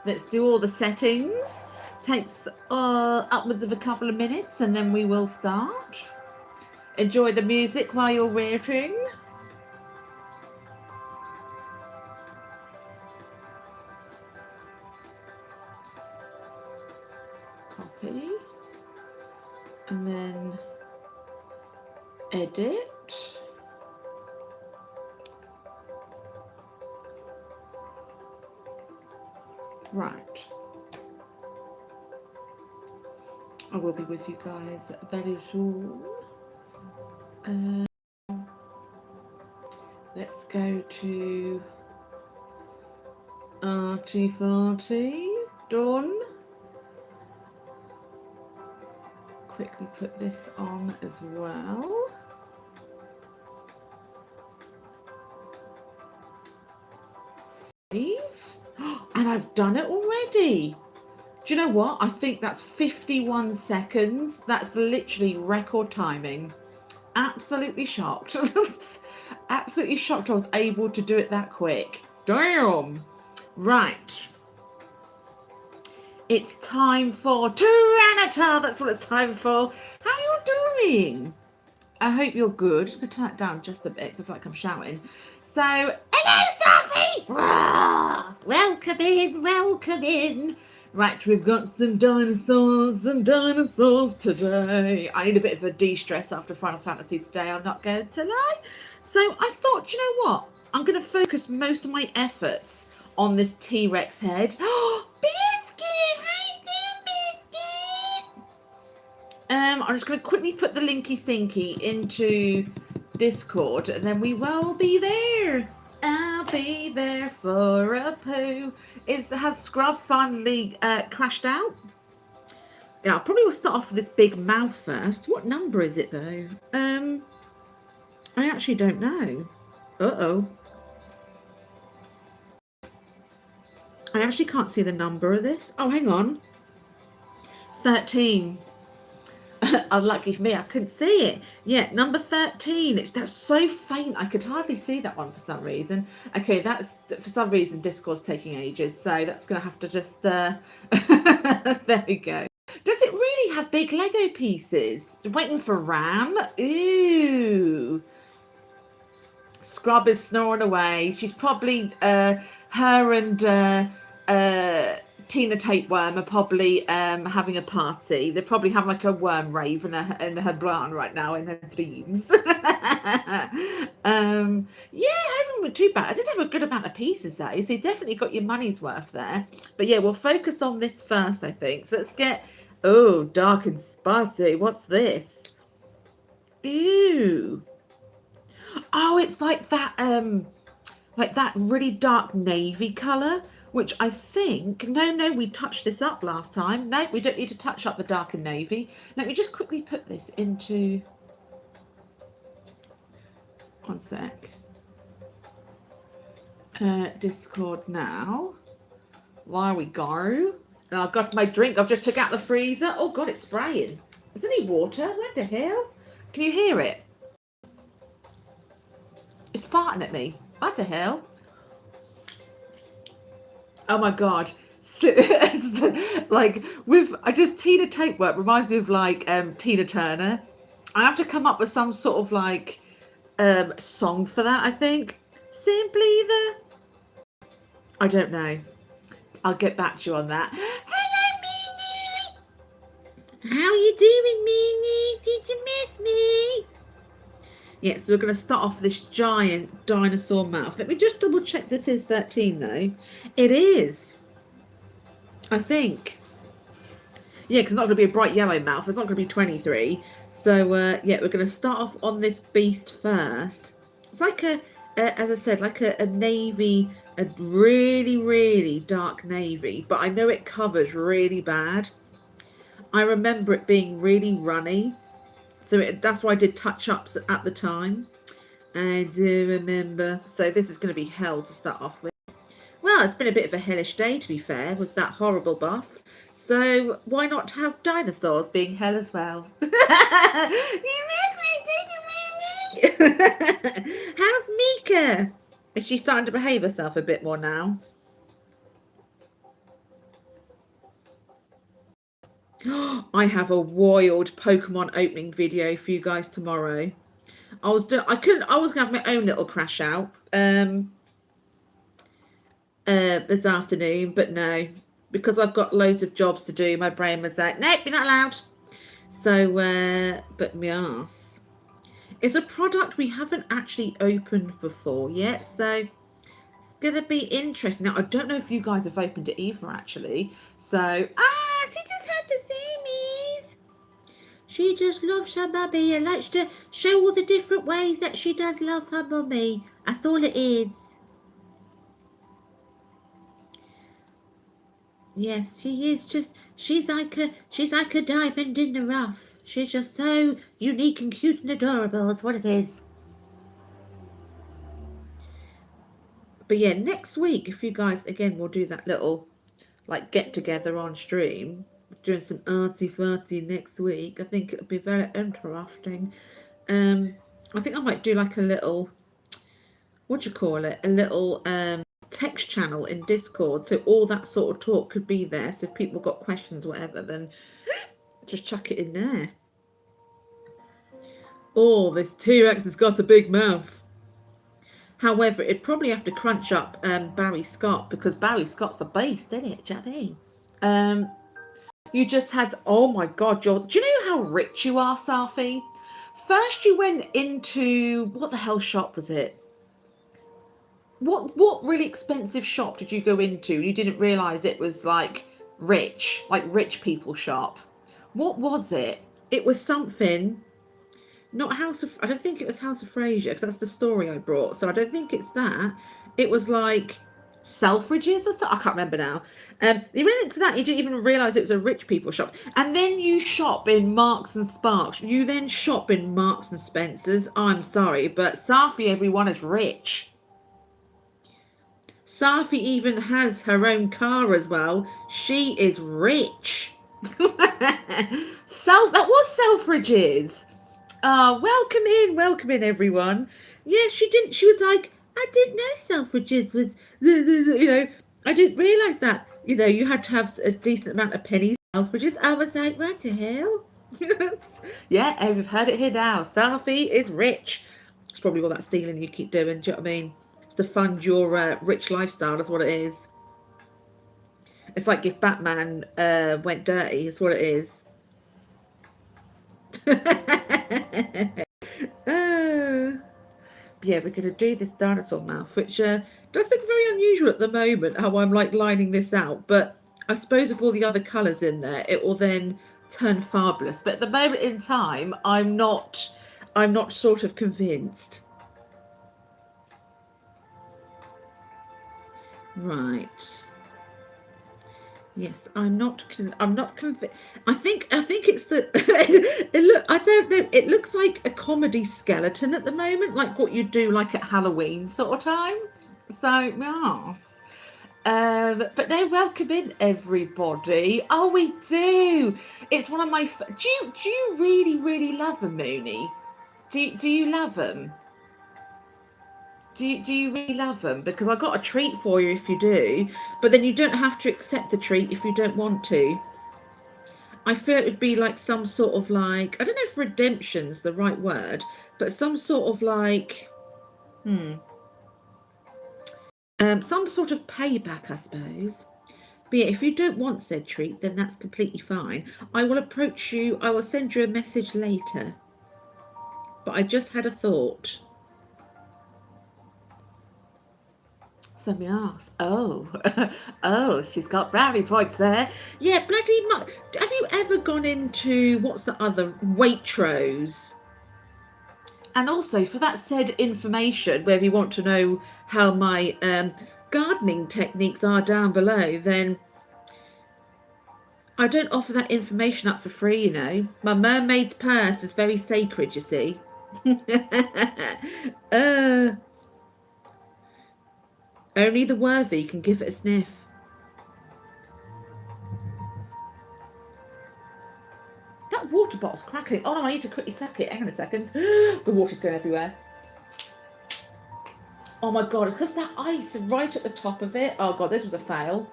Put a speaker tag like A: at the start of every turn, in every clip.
A: Let's do all the settings. Takes upwards of a couple of minutes and then we will start. Enjoy the music while you're waiting. Copy. And then edit. Right. I will be with you guys very soon. Let's go to RT40. Done. Quickly put this on as well. Save. And I've done it already. Do you know what? I think that's 51 seconds. That's literally record timing. Absolutely shocked. Absolutely shocked I was able to do it that quick. Damn. Right. It's time for Tyranitar. That's what it's time for. How are you doing? I hope you're good. Just going to turn it down just a bit because I feel like I'm shouting. So, hello, Sophie! Welcome in, welcome in. Right, we've got some dinosaurs today. I need a bit of a de-stress after Final Fantasy today, I'm not going to lie. So I thought, you know what? I'm going to focus most of my efforts on this T-Rex head. Oh, Biscuit! How you doing, Biscuit? I'm just going to quickly put the linky stinky into Discord and then we will be there. I'll be there for a poo. Has Scrub finally crashed out? Yeah, I probably will start off with this big mouth first. What number is it though? I actually don't know. Uh-oh. I actually can't see the number of this. Oh, hang on. 13. Unlucky for me, I couldn't see it. Yeah, number 13. That's so faint. I could hardly see that one for some reason. Okay, that's for some reason Discord's taking ages, so that's gonna have to just there we go. Does it really have big Lego pieces? Waiting for Ram. Ooh. Scrub is snoring away. She's probably her and Tina Tapeworm are probably having a party. They probably have like a worm rave in her barn right now in her dreams. Yeah, I haven't been too bad. I did have a good amount of pieces though, so you definitely got your money's worth there. But yeah, we'll focus on this first, I think. So let's get, oh, dark and spicy. What's this? Ew. Oh, it's like that really dark navy colour. Which I think, no, we touched this up last time. No, we don't need to touch up the dark and navy. Let me just quickly put this into, one sec. Discord now. There we go. And I've got my drink. I've just took out the freezer. Oh God, it's spraying. Is there any water? What the hell? Can you hear it? It's farting at me. What the hell? Oh my God. Like Tina Tapeworm reminds me of like Tina Turner. I have to come up with some sort of like song for that, I think. Simply the, I don't know. I'll get back to you on that. Hello, Meanie. How are you doing, Meanie? Did you miss me? Yeah, so we're going to start off with this giant dinosaur mouth. Let me just double check this is 13 though. It is. I think. Yeah, because it's not going to be a bright yellow mouth. It's not going to be 23. So, yeah, we're going to start off on this beast first. It's like as I said, like a navy, a really, really dark navy. But I know it covers really bad. I remember it being really runny. So that's why I did touch-ups at the time. I do remember. So this is going to be hell to start off with. Well, it's been a bit of a hellish day, to be fair, with that horrible boss. So why not have dinosaurs being hell as well? You miss me, did you, Minnie? How's Mika? Is she starting to behave herself a bit more now? I have a wild Pokemon opening video for you guys tomorrow. I was gonna have my own little crash out this afternoon, but no, because I've got loads of jobs to do, my brain was like, nope, you're not allowed. So but yes, it's a product we haven't actually opened before yet, so it's gonna be interesting. Now I don't know if you guys have opened it either actually, so she just had to see me. She just loves her mummy and likes to show all the different ways that she does love her mummy. That's all it is. Yes, she is just, she's like a diamond in the rough. She's just so unique and cute and adorable. That's what it is. But yeah, next week, if you guys, again, we'll do that little, like, get together on stream. Doing some arty-farty next week. I think it'll be very interesting. I think I might do like a little, what do you call it? A little text channel in Discord, so all that sort of talk could be there. So if people got questions, whatever, then just chuck it in there. Oh, this T-Rex has got a big mouth. However, it'd probably have to crunch up Barry Scott, because Barry Scott's a beast, isn't it? Do you know what I mean? You just had, oh my God, do you know how rich you are, Safi? First you went into, what the hell shop was it? What really expensive shop did you go into? You didn't realise it was like rich people shop. What was it? It was something, not House of, I don't think it was House of Fraser, because that's the story I brought. So I don't think it's that. It was like Selfridges or something. I can't remember now. You went into that, you didn't even realise it was a rich people shop. And then you shop in Marks and Sparks. You then shop in Marks and Spencer's. I'm sorry, but Safi, everyone, is rich. Safi even has her own car as well. She is rich. That was Selfridges. Welcome in, everyone. Yeah, she was like, I didn't know Selfridges was, you know, I didn't realise that, you know, you had to have a decent amount of pennies. Selfridges. I was like, what the hell? Yeah, we've heard it here now. Safi is rich. It's probably all that stealing you keep doing. Do you know what I mean? It's to fund your rich lifestyle. That's what it is. It's like if Batman went dirty. That's what it is. Yeah, we're going to do this dinosaur mouth, which does look very unusual at the moment, how I'm like lining this out, but I suppose with all the other colours in there, it will then turn fabulous. But at the moment in time, I'm not sort of convinced. Right. Yes, I'm not convinced. I think it's the I don't know. It looks like a comedy skeleton at the moment, like what you do like at Halloween sort of time. So yes. But no, welcome in everybody. Oh, we do. It's one of my. Do you really love them, Mooney? Do you love them? Do you really love them? Because I got a treat for you if you do, but then you don't have to accept the treat if you don't want to. I feel it would be like some sort of like, I don't know if redemption's the right word, but some sort of like, some sort of payback, I suppose. But yeah, if you don't want said treat, then that's completely fine. I will approach you. I will send you a message later. But I just had a thought. Somebody else. Oh, oh, she's got brownie points there. Yeah, bloody much. Have you ever gone into, what's the other, Waitrose? And also, for that said information, where you want to know how my gardening techniques are down below, then I don't offer that information up for free, you know. My mermaid's purse is very sacred, you see. Only the worthy can give it a sniff. That water bottle's crackling. Oh no, I need to quickly suck it. Hang on a second. The water's going everywhere. Oh my God, because that ice right at the top of it. Oh God, this was a fail.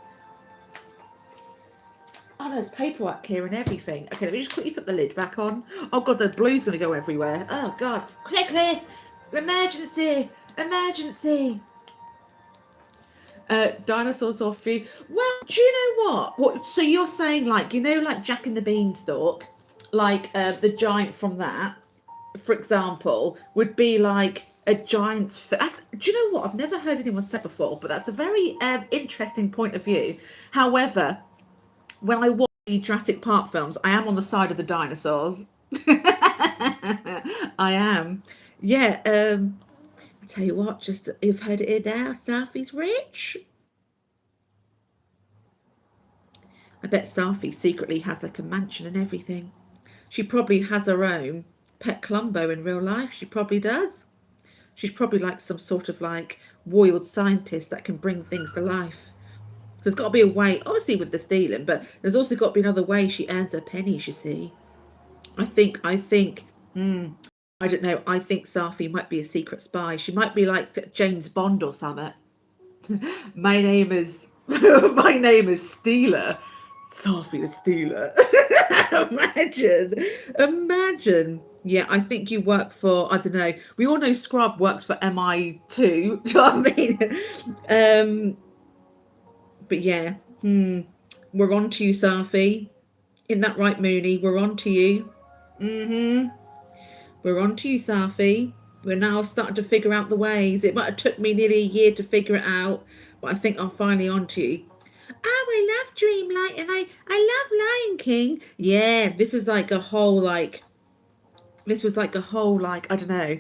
A: Oh, there's paperwork here and everything. Okay, let me just quickly put the lid back on. Oh God, the blue's going to go everywhere. Oh God, quickly! Emergency! Emergency! Dinosaurs or food? Well, do you know what? So you're saying, like, you know, like Jack and the Beanstalk, like the giant from that, for example, would be like a giant's. Do you know what? I've never heard anyone say before, but that's a very interesting point of view. However, when I watch the Jurassic Park films, I am on the side of the dinosaurs. I am. Yeah. I tell you what, just you've heard it here now. Safi's rich. I bet Safi secretly has like a mansion and everything. She probably has her own pet Columbo in real life. She probably does. She's probably like some sort of like wild scientist that can bring things to life. There's got to be a way, obviously with the stealing, but there's also got to be another way she earns her pennies, you see. I think, I don't know, I think Safi might be a secret spy. She might be like James Bond or something. My name is, my name is Stealer. Safi the Stealer. Imagine. Yeah, I think you work for, I don't know, we all know Scrub works for MI2. Do you know what I mean? But yeah, we're on to you, Safi. Isn't that right, Mooney? We're on to you. We're on to you, Safi. We're now starting to figure out the ways. It might have took me nearly a year to figure it out, but I think I'm finally on to you. Oh, I love Dreamlight and I love Lion King. Yeah, this is like a whole like, this was like a whole like, I don't know,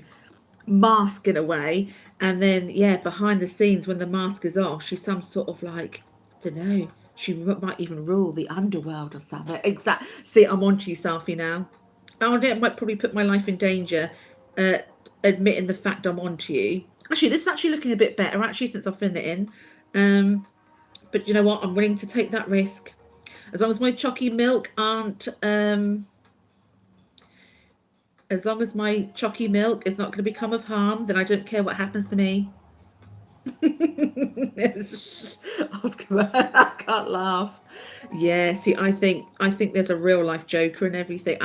A: mask in a way. And then, yeah, behind the scenes when the mask is off, she's some sort of like, I don't know, she might even rule the underworld or something. Exactly. See, I'm on to you, Safi, now. I might probably put my life in danger, admitting the fact I'm on to you. Actually, this is actually looking a bit better, actually, since I've filled it in. But you know what? I'm willing to take that risk. As long as my chalky milk aren't... as long as my chalky milk is not going to become of harm, then I don't care what happens to me. I can't laugh. Yeah, see, I think there's a real life Joker and everything.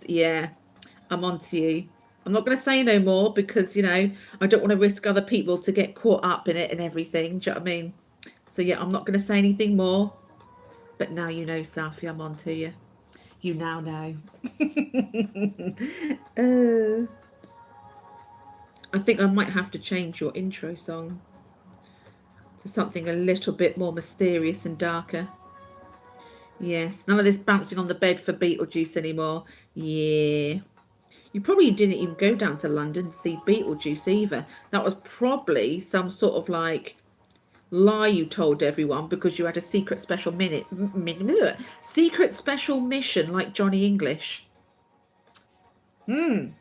A: Yeah, I'm on to you. I'm not going to say no more because, you know, I don't want to risk other people to get caught up in it and everything. Do you know what I mean? So yeah, I'm not going to say anything more. But now you know, Safi, I'm on to you. You now know. I think I might have to change your intro song to something a little bit more mysterious and darker. Yes, none of this bouncing on the bed for Beetlejuice anymore. Yeah. You probably didn't even go down to London to see Beetlejuice either. That was probably some sort of like lie you told everyone because you had a secret special secret special mission like Johnny English. Human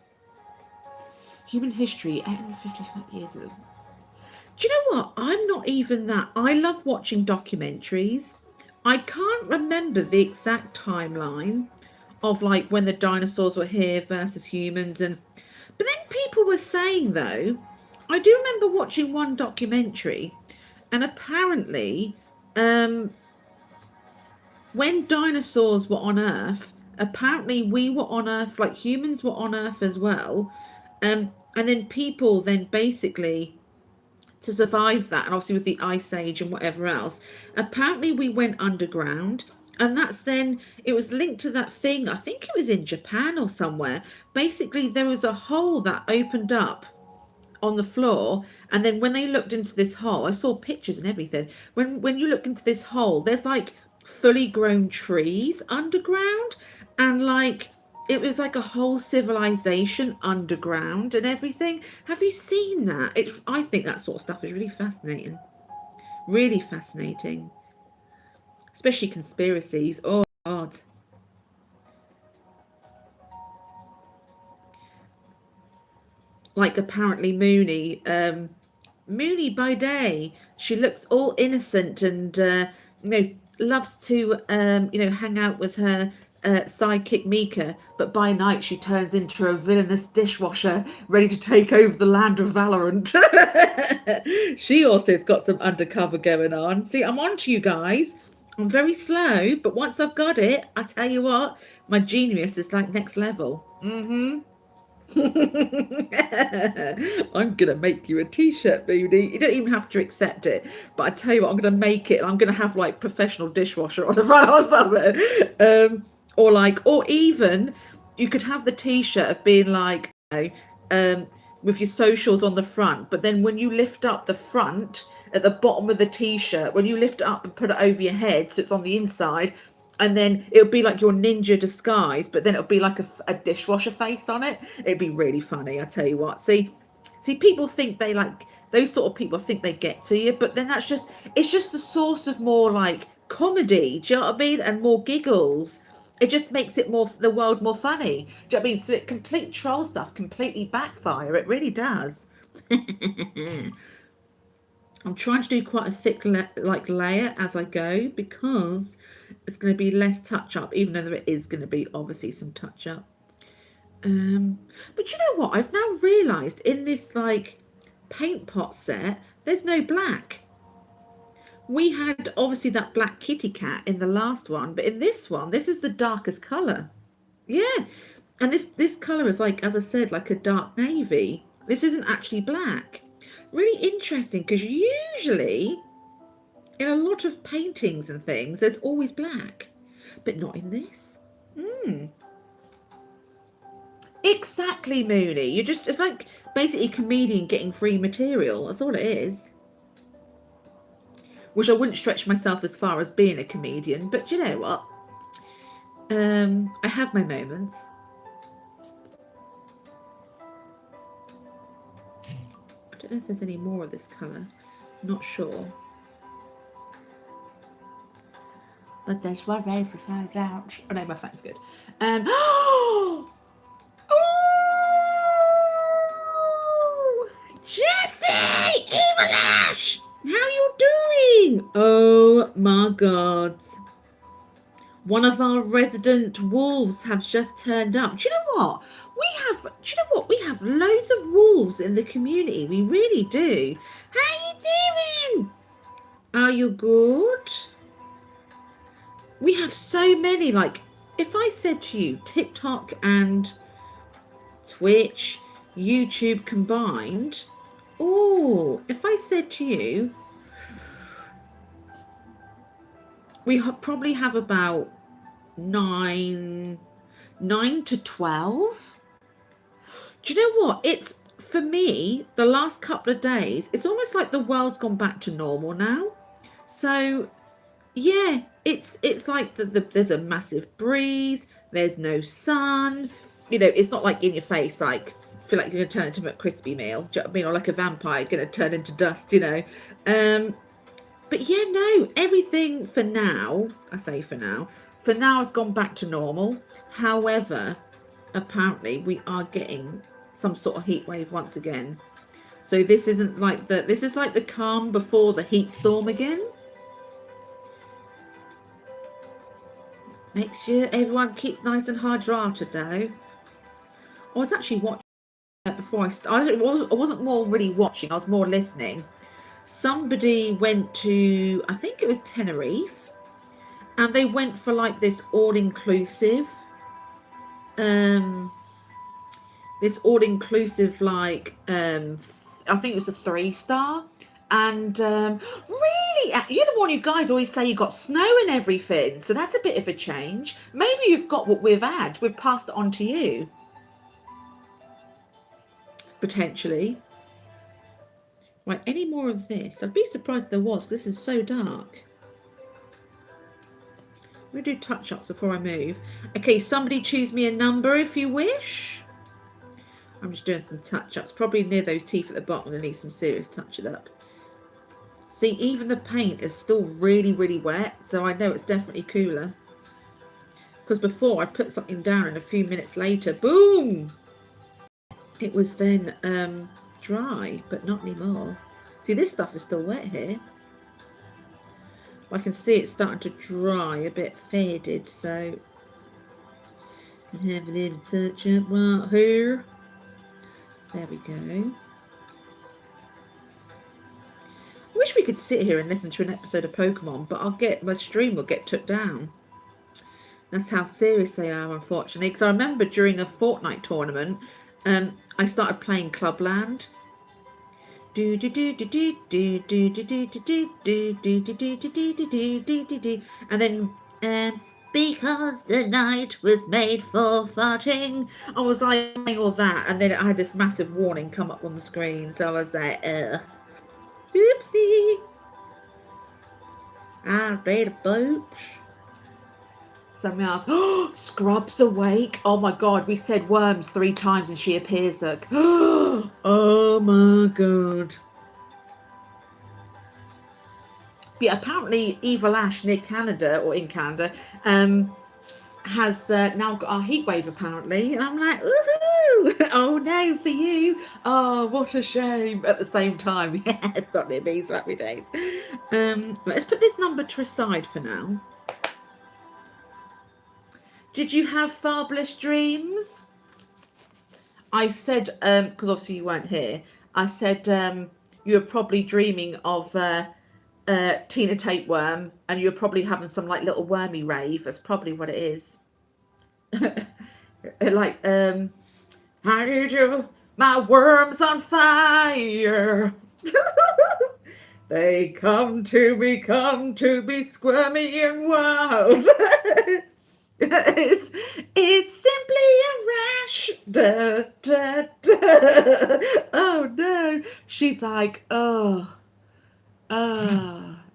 A: history, 855 years ago. Do you know what? I'm not even that. I love watching documentaries. I can't remember the exact timeline of like when the dinosaurs were here versus humans, but then people were saying, though, I do remember watching one documentary, and apparently when dinosaurs were on Earth, apparently we were on Earth, like humans were on Earth as well, and then people then basically, to survive that, and obviously with the Ice Age and whatever else, apparently we went underground. And that's then, it was linked to that thing, I think it was in Japan or somewhere. Basically, there was a hole that opened up on the floor. And then when they looked into this hole, I saw pictures and everything. When you look into this hole, there's like fully grown trees underground. And like, it was like a whole civilization underground and everything. Have you seen that? I think that sort of stuff is really fascinating. Really fascinating. Especially conspiracies. Oh, God. Like apparently Mooney. Mooney by day, she looks all innocent and, you know, loves to, you know, hang out with her sidekick Mika, but by night she turns into a villainous dishwasher ready to take over the land of Valorant. She also has got some undercover going on. See, I'm on to you guys. I'm very slow, but once I've got it, I tell you what, my genius is like next level. I'm gonna make you a t-shirt, Booty. You don't even have to accept it, but I tell you what, I'm gonna make it. I'm gonna have like professional dishwasher on the front or something, or even you could have the t-shirt of being like, with your socials on the front, but then when you lift up the front at the bottom of the t-shirt, when you lift it up and put it over your head so it's on the inside, and then it'll be like your ninja disguise, but then it'll be like a dishwasher face on it. It'd be really funny, I tell you what. See, people think they like, those sort of people think they get to you, but then it's just the source of more like comedy, do you know what I mean, and more giggles. It just makes it more, the world more funny, do you know what I mean? So it complete troll stuff completely backfire, it really does. I'm trying to do quite a thick layer as I go, because it's going to be less touch up, even though there is going to be obviously some touch up. But you know what, I've now realized in this like paint pot set there's no black. We had obviously that black kitty cat in the last one, but in this one, this is the darkest color. Yeah, and this color is like, as I said, like a dark navy. This isn't actually black. Really interesting, because usually in a lot of paintings and things there's always black, but not in this. Exactly, Mooney. It's like basically a comedian getting free material. That's all it is. Which I wouldn't stretch myself as far as being a comedian, but you know what? I have my moments. I don't know if there's any more of this colour. Not sure. But there's one way to find out. Oh no, my phone's good. Oh, Jessie! Evilish! How you doing? Oh my god. One of our resident wolves have just turned up. Do you know what? We have loads of wolves in the community. We really do. How you doing? Are you good? We have so many, like, if I said to you TikTok and Twitch, YouTube combined, if I said to you, we probably have about 9 to 12. Do you know what? It's, for me, the last couple of days, it's almost like the world's gone back to normal now. So yeah, it's like there's a massive breeze, there's no sun, you know, it's not like in your face, like feel like you're gonna turn into a crispy meal, do you know what I mean, or like a vampire gonna turn into dust, you know. But yeah, no, everything for now, I say for now has gone back to normal. However, apparently we are getting some sort of heat wave once again. So this isn't like this is like the calm before the heat storm again. Make sure everyone keeps nice and hydrated though. I was actually watching before I wasn't more really watching, I was more listening. Somebody went to, I think it was Tenerife, and they went for like this all-inclusive like I think it was a 3-star, and really, you're the one you guys always say you got snow and everything, so that's a bit of a change. Maybe you've got what we've passed it on to you, potentially. Right, any more of this? I'd be surprised if there was, because this is so dark. I'm going to do touch-ups before I move. Okay, somebody choose me a number if you wish. I'm just doing some touch-ups. Probably near those teeth at the bottom. I need some serious touching up. See, even the paint is still really, really wet, so I know it's definitely cooler. Because before I put something down and a few minutes later, boom! It was then dry, but not anymore. See, this stuff is still wet here. I can see it's starting to dry, a bit faded, so I can have a little touch up right here. There we go. I wish we could sit here and listen to an episode of Pokemon, but my stream will get took down. That's how serious they are, unfortunately. Because I remember during a Fortnite tournament, I started playing Clubland. And then because the night was made for farting, I was like playing all that, and then I had this massive warning come up on the screen. So I was like, oopsie, I made a boat. Something else. Oh, Scrub's awake. Oh my god, we said worms 3 times and she appears. Look. Oh my god. But yeah, apparently Evil Ash near Canada, or in Canada, has now got our heat wave apparently, and I'm like, woohoo! Oh no, for you. Oh, what a shame. At the same time, yeah, it's not near me, so happy days. Let's put this number to a side for now. Did you have fabulous dreams? I said, because obviously you weren't here, I said you were probably dreaming of Tina Tapeworm, and you were probably having some like little wormy rave. That's probably what it is. Like, how do you do? My worm's on fire. They come to be squirmy and wild. It's simply a rash. Da, da, da. Oh no. She's like, oh.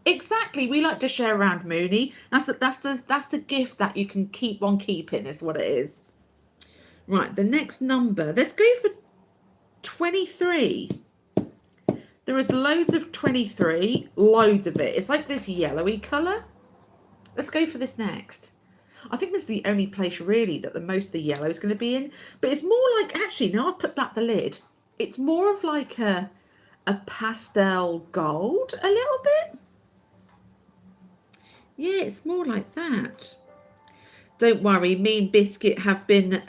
A: Exactly. We like to share around, Mooney. That's the gift that you can keep on keeping, is what it is. Right, the next number. Let's go for 23. There is loads of 23, loads of it. It's like this yellowy colour. Let's go for this next. I think this is the only place really that the most of the yellow is going to be in. But it's more like, actually, now I've put back the lid, it's more of like a pastel gold a little bit. Yeah, it's more like that. Don't worry, me and Biscuit have been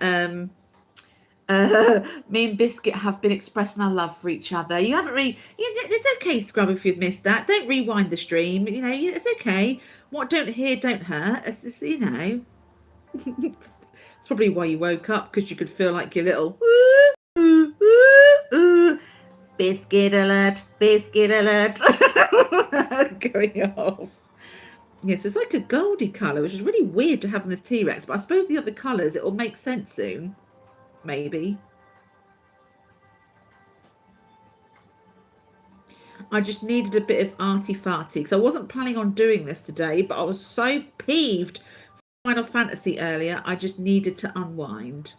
A: expressing our love for each other. You haven't really, it's okay, Scrub, if you've missed that. Don't rewind the stream, you know, it's okay. What don't hear don't hurt. It's just, you know. It's probably why you woke up, because you could feel like your little biscuit alert going off. Yes, it's like a goldy colour, which is really weird to have in this T-Rex, but I suppose the other colours, it will make sense soon. Maybe. I just needed a bit of arty-farty, because I wasn't planning on doing this today, but I was so peeved for Final Fantasy earlier, I just needed to unwind.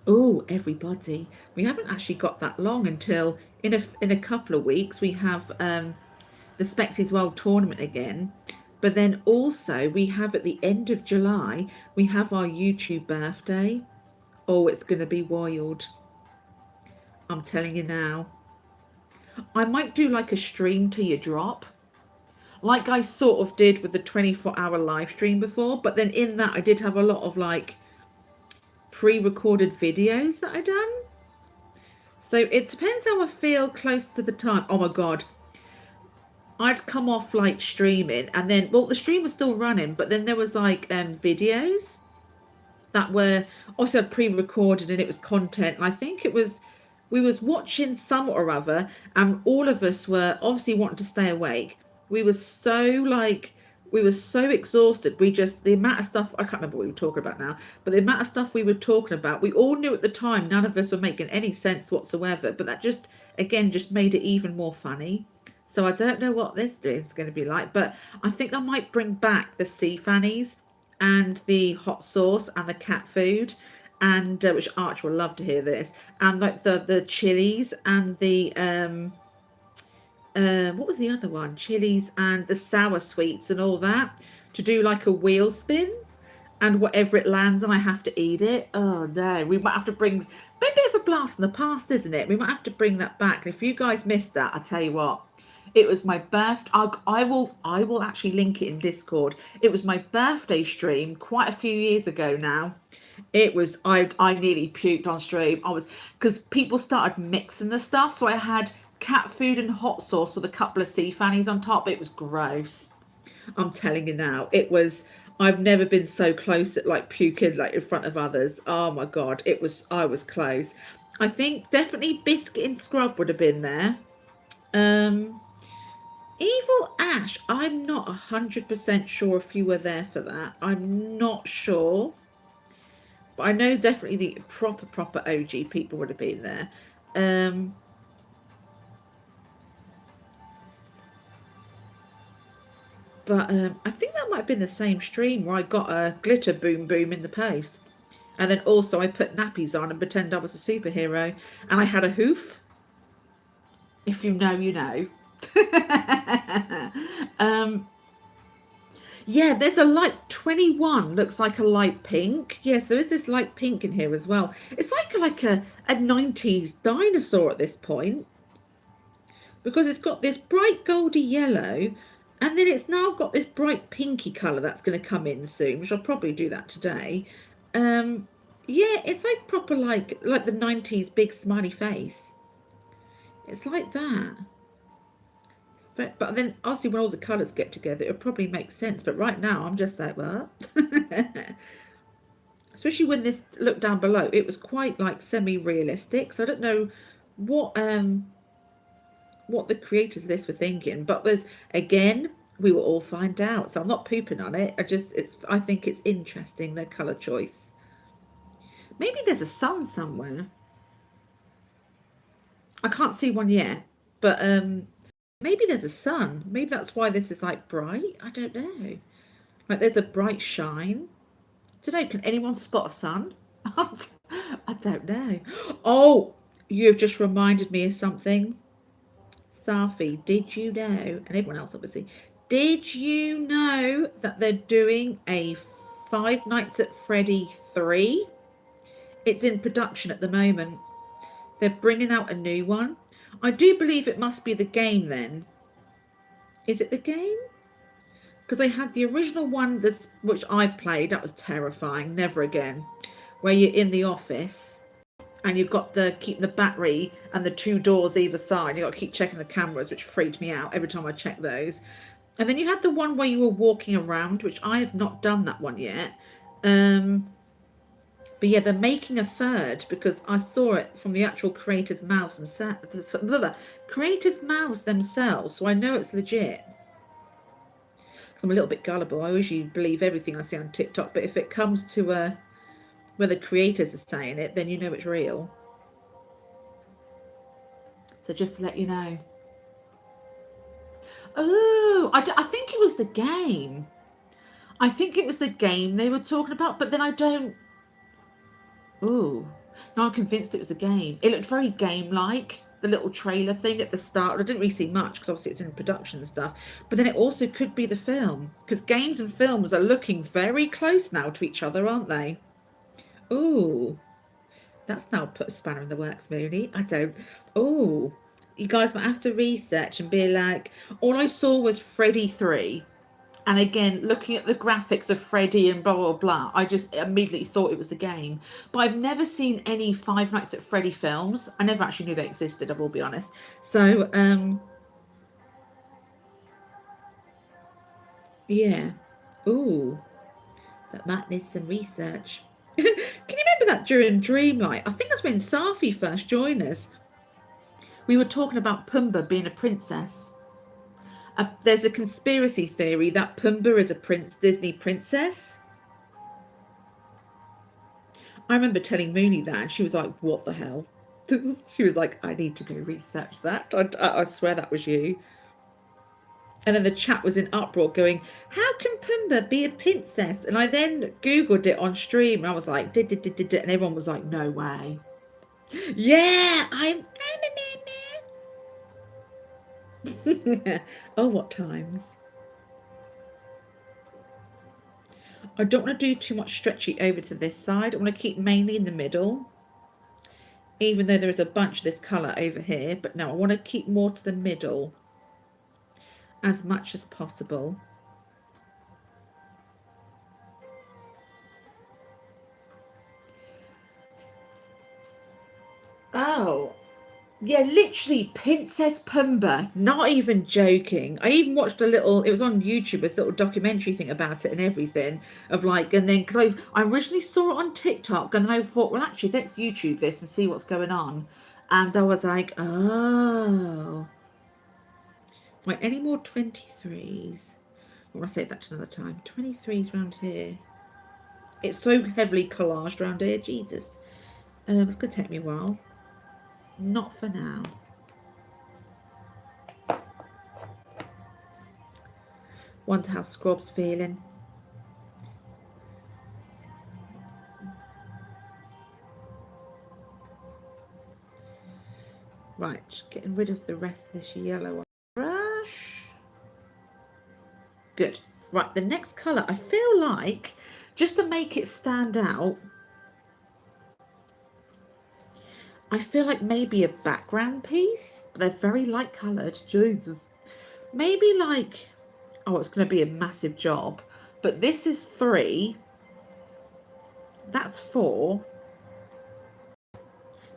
A: Oh, everybody. We haven't actually got that long until in a couple of weeks we have the Spexy's World Tournament again. But then also we have at the end of July, we have our YouTube birthday. Oh, it's going to be wild. I'm telling you now. I might do like a stream till you drop, like I sort of did with the 24-hour live stream before, but then in that I did have a lot of like pre-recorded videos that I done. So it depends how I feel close to the time. Oh my god, I'd come off like streaming, and then, well, the stream was still running, but then there was like videos that were also pre-recorded, and it was content, and I think it was, we was watching some or other, and all of us were obviously wanting to stay awake. We were so exhausted. We just, the amount of stuff, I can't remember what we were talking about now, but the amount of stuff we were talking about, we all knew at the time none of us were making any sense whatsoever, but that just, again, just made it even more funny. So I don't know what this is going to be like, but I think I might bring back the sea fannies and the hot sauce and the cat food, and which Arch will love to hear this, and like the chilies and the what was the other one, chilies and the sour sweets and all that, to do like a wheel spin, and whatever it lands on I have to eat it. Oh no, we might have to bring a bit of a blast from the past, isn't it? We might have to bring that back. And if you guys missed that, I tell you what, it was my birthday. I will actually link it in Discord. It was my birthday stream quite a few years ago now. It was, I nearly puked on stream. I was, because people started mixing the stuff. So I had cat food and hot sauce with a couple of sea fannies on top. It was gross. I'm telling you now, it was. I've never been so close at like puking like in front of others. Oh my god, it was. I was close. I think definitely biscuit and scrub would have been there. Evil Ash, I'm not 100% sure if you were there for that. I'm not sure. But I know definitely the proper OG people would have been there. But I think that might have been the same stream where I got a glitter boom boom in the post. And then also I put nappies on and pretend I was a superhero. And I had a hoof. If you know, you know. Yeah, there's a light 21, looks like a light pink. Yes, there is this light pink in here as well. It's like a 90s dinosaur at this point. Because it's got this bright goldy yellow, and then it's now got this bright pinky colour that's going to come in soon, which I'll probably do that today. Yeah, it's like proper like the 90s big smiley face. It's like that. But then obviously when all the colours get together, it'll probably make sense. But right now I'm just like, what? Especially when this look down below, it was quite like semi-realistic. So I don't know what the creators of this were thinking. But there's, again, we will all find out. So I'm not pooping on it. I think it's interesting, their colour choice. Maybe there's a sun somewhere. I can't see one yet. But maybe there's a sun. Maybe that's why this is like bright. I don't know. Like there's a bright shine. I don't know. Can anyone spot a sun? I don't know. Oh, you've just reminded me of something. Safi, did you know, and everyone else obviously, did you know that they're doing a Five Nights at Freddy 3? It's in production at the moment. They're bringing out a new one. I do believe it must be the game then. Is it the game? Because they had the original one, which I've played, that was terrifying, never again, where you're in the office and you've got to keep the battery and the two doors either side. You've got to keep checking the cameras, which freaked me out every time I checked those. And then you had the one where you were walking around, which I have not done that one yet. But yeah, they're making a third because I saw it from the actual creators' mouths themselves. So I know it's legit. I'm a little bit gullible. I usually believe everything I see on TikTok, but if it comes to where the creators are saying it, then you know it's real. So just to let you know. Oh, I think it was the game. I think it was the game they were talking about, but then I don't. Oh, no, I'm convinced it was the game. It looked very game-like, the little trailer thing at the start. I didn't really see much because obviously it's in production and stuff. But then it also could be the film because games and films are looking very close now to each other, aren't they? Ooh, that's now put a spanner in the works, Mooney. I don't. Ooh, you guys might have to research and be like, all I saw was Freddy 3. And again, looking at the graphics of Freddy and blah, blah, blah, I just immediately thought it was the game. But I've never seen any Five Nights at Freddy films. I never actually knew they existed, I will be honest. So, yeah. Ooh, that might need some research. Can you remember that during Dreamlight? I think that's when Safi first joined us. We were talking about Pumbaa being a princess. There's a conspiracy theory that Pumbaa is a Disney princess. I remember telling Mooney that, and she was like, what the hell? She was like, I need to go research that. I swear that was you. And then the chat was in uproar going, how can Pumbaa be a princess? And I then Googled it on stream, and I was like, and everyone was like, no way. Yeah, I'm a oh, what times? I don't want to do too much stretchy over to this side. I want to keep mainly in the middle, even though there is a bunch of this colour over here. But no, I want to keep more to the middle as much as possible. Oh, Yeah, literally Princess Pumbaa. Not even joking. I even watched a little. It was on YouTube. This little documentary thing about it and everything. Of like, and then because I originally saw it on TikTok, and then I thought, well, actually, let's YouTube this and see what's going on. And I was like, oh, right. Any more 23s? I want to save that to another time. 23s round here. It's so heavily collaged around here. Jesus. It's gonna take me a while. Not for now. Wonder how Scrub's feeling. Right, getting rid of the rest of this yellow brush. Good. Right, the next colour, I feel like, just to make it stand out, I feel like maybe a background piece. They're very light coloured. Jesus. Maybe like, oh, it's going to be a massive job. But this is 3. That's 4.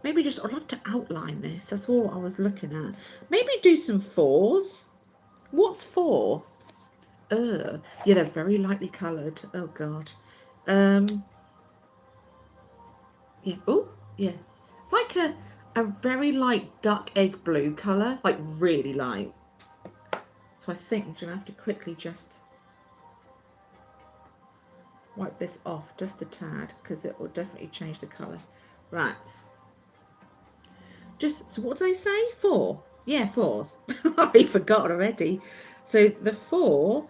A: Maybe just, I'd love to outline this. That's all I was looking at. Maybe do some 4s. What's 4? Yeah, they're very lightly coloured. Oh, God. Yeah. Oh, yeah. It's like a very light duck egg blue colour. Like, really light. So I think I'm going to have to quickly just wipe this off just a tad, because it will definitely change the colour. Right. So what did I say? 4? Yeah, 4s. I forgot already. So the 4,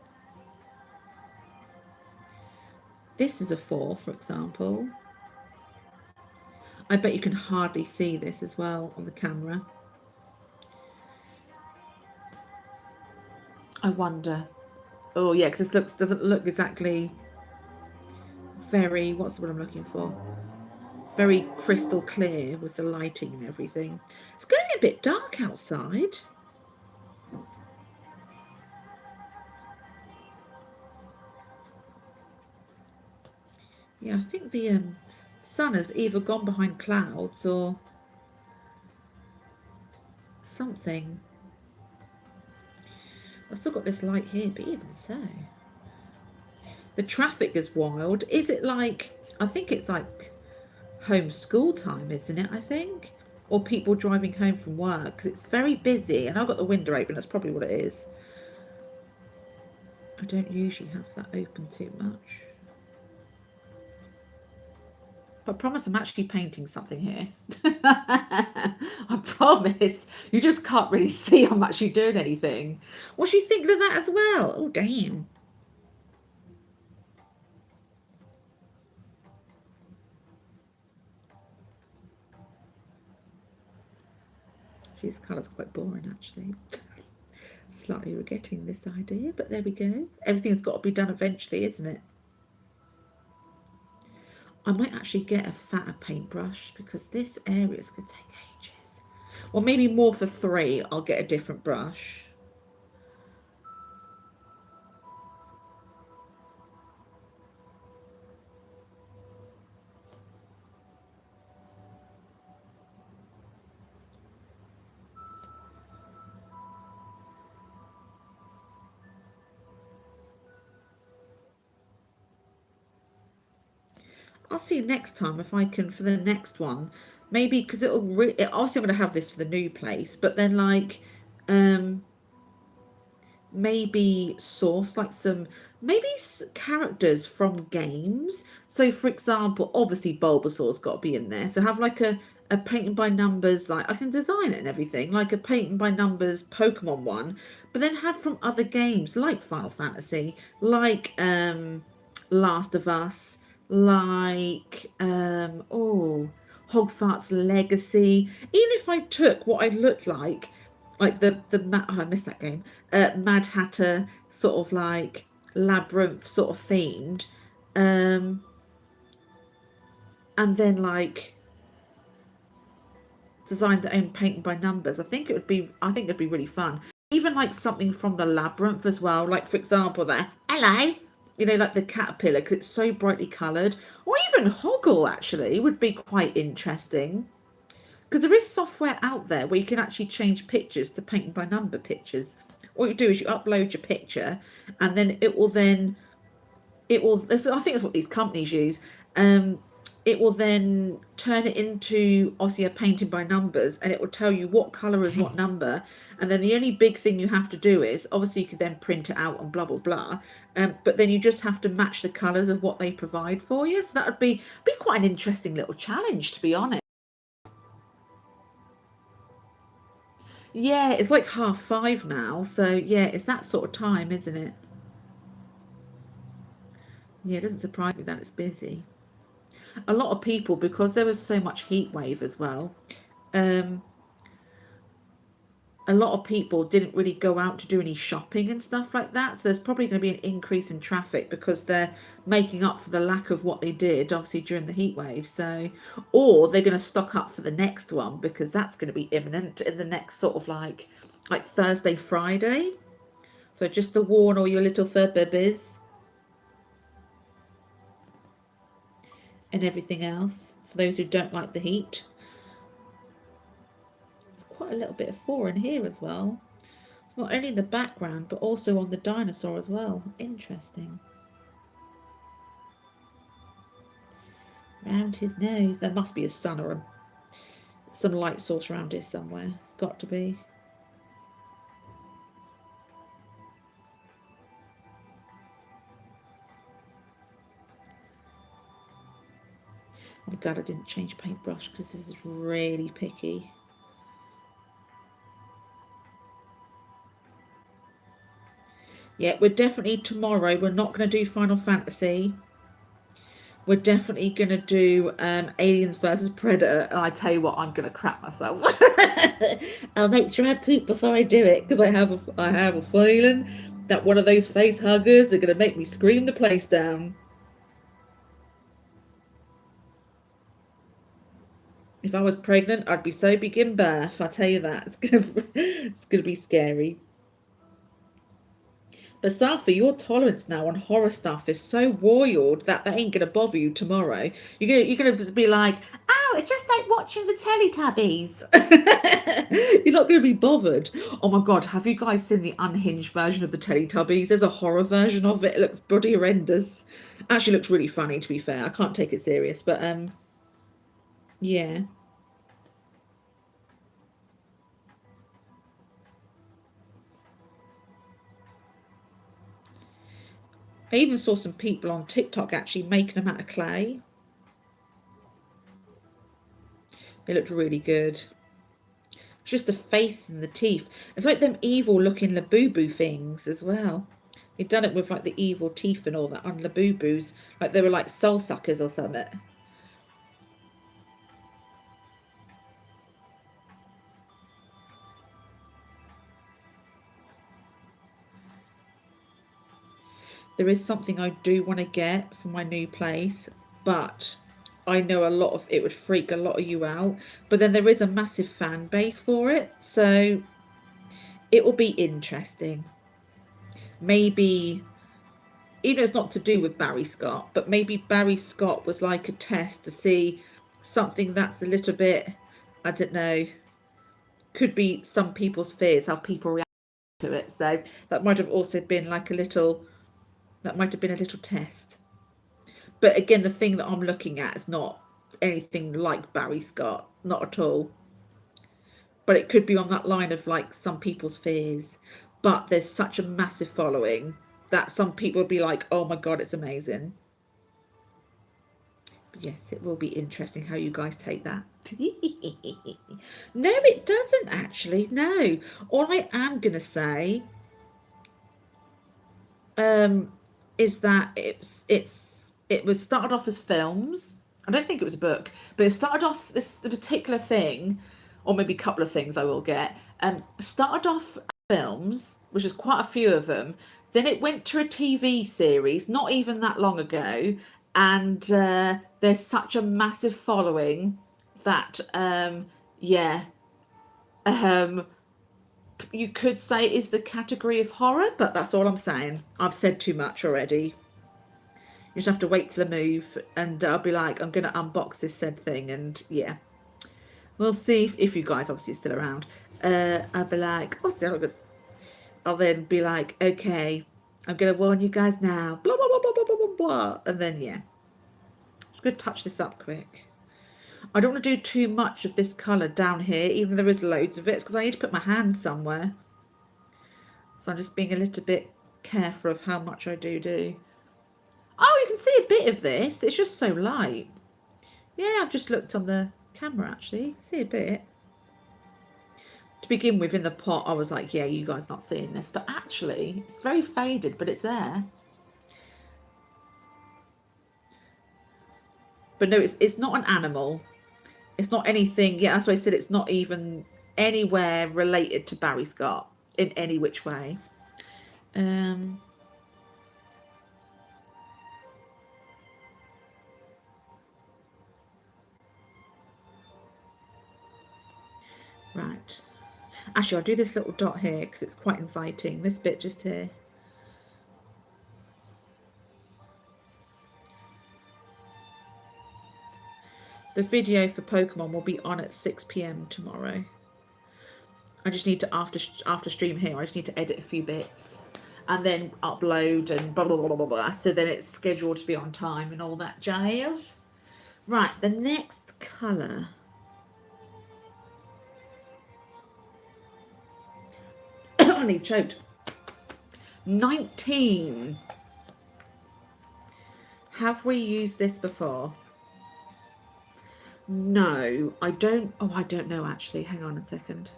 A: this is a 4, for example. I bet you can hardly see this as well on the camera. I wonder. Oh yeah, because this doesn't look exactly very, what's the word I'm looking for? Very crystal clear with the lighting and everything. It's getting a bit dark outside. Yeah, I think the sun has either gone behind clouds or something. I've still got this light here, but even so. The traffic is wild. Is it like, I think it's like home school time, isn't it, I think? Or people driving home from work, because it's very busy. And I've got the window open, that's probably what it is. I don't usually have that open too much. But I promise I'm actually painting something here. I promise. You just can't really see I'm actually doing anything. Was she thinking of that as well? Oh, damn. This colour's quite boring, actually. Slightly regretting this idea, but there we go. Everything's got to be done eventually, isn't it? I might actually get a fatter paintbrush, because this area is going to take ages. Or maybe more for 3, I'll get a different brush. I'll see next time if I can, for the next one, maybe, because also I'm going to have this for the new place, but then like maybe source like some characters from games. So for example, obviously Bulbasaur's got to be in there, so have like a painting by numbers, like I can design it and everything, like a painting by numbers Pokemon one, but then have from other games like Final Fantasy, like Last of Us, like Hogfart's Legacy. Even if I took what I looked like I missed that game, Mad Hatter sort of like labyrinth sort of themed, and then like designed their own painting by numbers. I think it'd be really fun. Even like something from the labyrinth as well, like for example there, hello, you know, like the caterpillar, because it's so brightly coloured. Or even Hoggle actually would be quite interesting, because there is software out there where you can actually change pictures to paint by number pictures. What you do is you upload your picture, and then it will I think that's what these companies use. It will then turn it into obviously a painting by numbers, and it will tell you what color is what number. And then the only big thing you have to do is obviously you could then print it out and blah blah blah. But then you just have to match the colors of what they provide for you. So that would be quite an interesting little challenge, to be honest. Yeah, it's like 5:30 now, so yeah, it's that sort of time, isn't it? Yeah, it doesn't surprise me that it's busy. A lot of people, because there was so much heat wave as well, um, a lot of people didn't really go out to do any shopping and stuff like that. So there's probably going to be an increase in traffic because they're making up for the lack of what they did, obviously, during the heat wave. So, or they're going to stock up for the next one because that's going to be imminent in the next sort of like Thursday, Friday. So just to warn all your little fur babies and everything else, for those who don't like the heat. There's quite a little bit of fur in here as well. It's not only in the background, but also on the dinosaur as well. Interesting. Round his nose. There must be a sun or some light source around it somewhere. It's got to be. I'm glad I didn't change paintbrush because this is really picky. Yeah, we're definitely tomorrow. We're not going to do Final Fantasy. We're definitely going to do Aliens versus Predator. And I tell you what, I'm going to crap myself. I'll make sure I poop before I do it because I have a feeling that one of those face huggers are going to make me scream the place down. If I was pregnant, I'd be so big in birth. I tell you that. It's gonna be scary. But Safi, your tolerance now on horror stuff is so wild that ain't gonna bother you tomorrow. You're gonna be like, oh, it's just like watching the Teletubbies. You're not gonna be bothered. Oh my god, have you guys seen the unhinged version of the Teletubbies? There's a horror version of it. It looks bloody horrendous. Actually looks really funny, to be fair. I can't take it serious, but yeah. I even saw some people on TikTok actually making them out of clay. They looked really good. It's just the face and the teeth. It's like them evil looking Labubu things as well. They'd done it with like the evil teeth and all that on Labubus. Like they were like soul suckers or something. There is something I do want to get for my new place, but I know a lot of it would freak a lot of you out. But then there is a massive fan base for it, so it will be interesting. Maybe, even though it's not to do with Barry Scott, but maybe Barry Scott was like a test to see something that's a little bit, I don't know, could be some people's fears, how people react to it. So that might have also been like a little, that might have been a little test. But again, the thing that I'm looking at is not anything like Barry Scott, not at all. But it could be on that line of like some people's fears. But there's such a massive following that some people will be like, oh my god, it's amazing. But yes, it will be interesting how you guys take that. No, it doesn't actually. No. All I am going to say is that it was started off as films. I don't think it was a book, but it started off the particular thing, or maybe a couple of things I will get. Started off films, which is quite a few of them. Then it went to a TV series not even that long ago, and there's such a massive following that yeah, you could say it is the category of horror, but that's all I'm saying. I've said too much already. You just have to wait till I move, and I'll be like, I'm going to unbox this said thing, and yeah. We'll see if you guys obviously are still around. I'll be like, oh, still good. I'll then be like, okay, I'm gonna warn you guys now. Blah blah blah blah blah blah blah. And then yeah, just gonna touch this up quick. I don't want to do too much of this colour down here, even though there is loads of it, because I need to put my hand somewhere. So I'm just being a little bit careful of how much I do. Oh, you can see a bit of this. It's just so light. Yeah, I've just looked on the camera actually. You can see a bit. To begin with, in the pot, I was like, yeah, you guys not seeing this. But actually, it's very faded, but it's there. But no, it's not an animal. It's not anything. Yeah, that's why I said it's not even anywhere related to Barry Scott in any which way. Right. Actually, I'll do this little dot here because it's quite inviting. This bit just here. The video for Pokemon will be on at 6 p.m. tomorrow. I just need to, after stream here, I just need to edit a few bits and then upload and blah, blah, blah, blah, blah. So then it's scheduled to be on time and all that jazz. Right, the next colour. I need choked. 19. Have we used this before? No, I don't. Oh, I don't know actually. Hang on a second.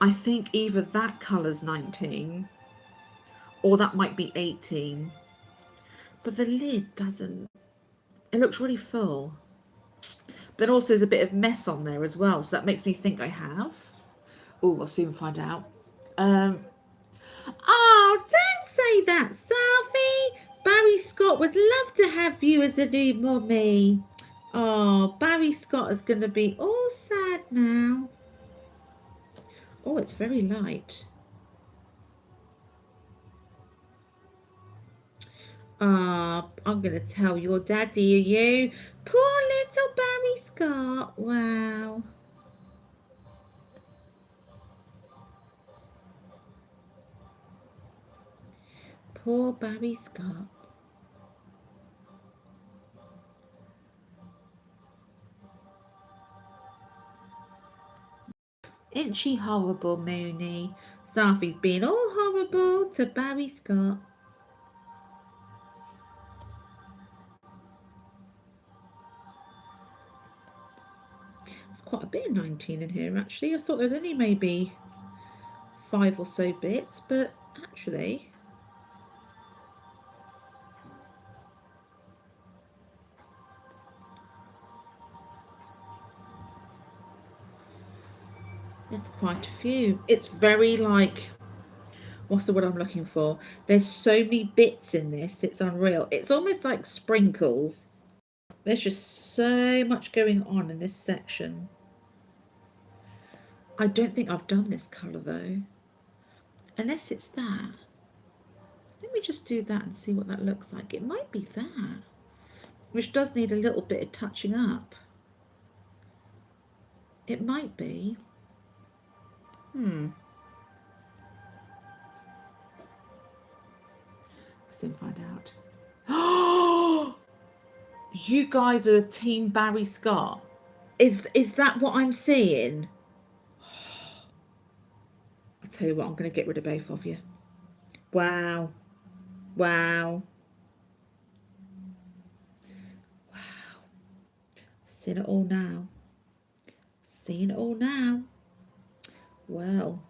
A: I think either that colour's 19 or that might be 18. But the lid doesn't. It looks really full. Then also there's a bit of mess on there as well. So that makes me think I have. Oh, we'll soon find out. Oh, don't say that, Sophie. Barry Scott would love to have you as a new mummy. Oh, Barry Scott is going to be all sad now. Oh, it's very light. I'm going to tell your daddy, are you? Poor little Barry Scott. Wow. Poor Barry Scott. Isn't she horrible, Mooney? Sophie's being all horrible to Barry Scott. There's quite a bit of 19 in here, actually. I thought there was only maybe 5 or so bits, but actually... There's quite a few. It's very like... What's the word I'm looking for? There's so many bits in this. It's unreal. It's almost like sprinkles. There's just so much going on in this section. I don't think I've done this colour though. Unless it's that. Let me just do that and see what that looks like. It might be that. Which does need a little bit of touching up. It might be. Let's soon find out. Oh! You guys are Team Barry Scott. Is that what I'm seeing? I'll tell you what, I'm going to get rid of both of you. Wow. Wow. Wow. Seen it all now. Seen it all now. Well.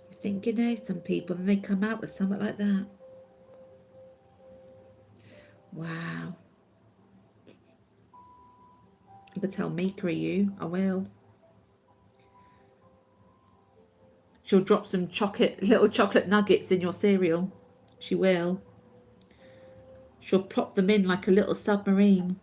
A: You think you know some people and they come out with something like that. Wow. I'm going to tell Mika you. I will. She'll drop some little chocolate nuggets in your cereal. She will. She'll plop them in like a little submarine.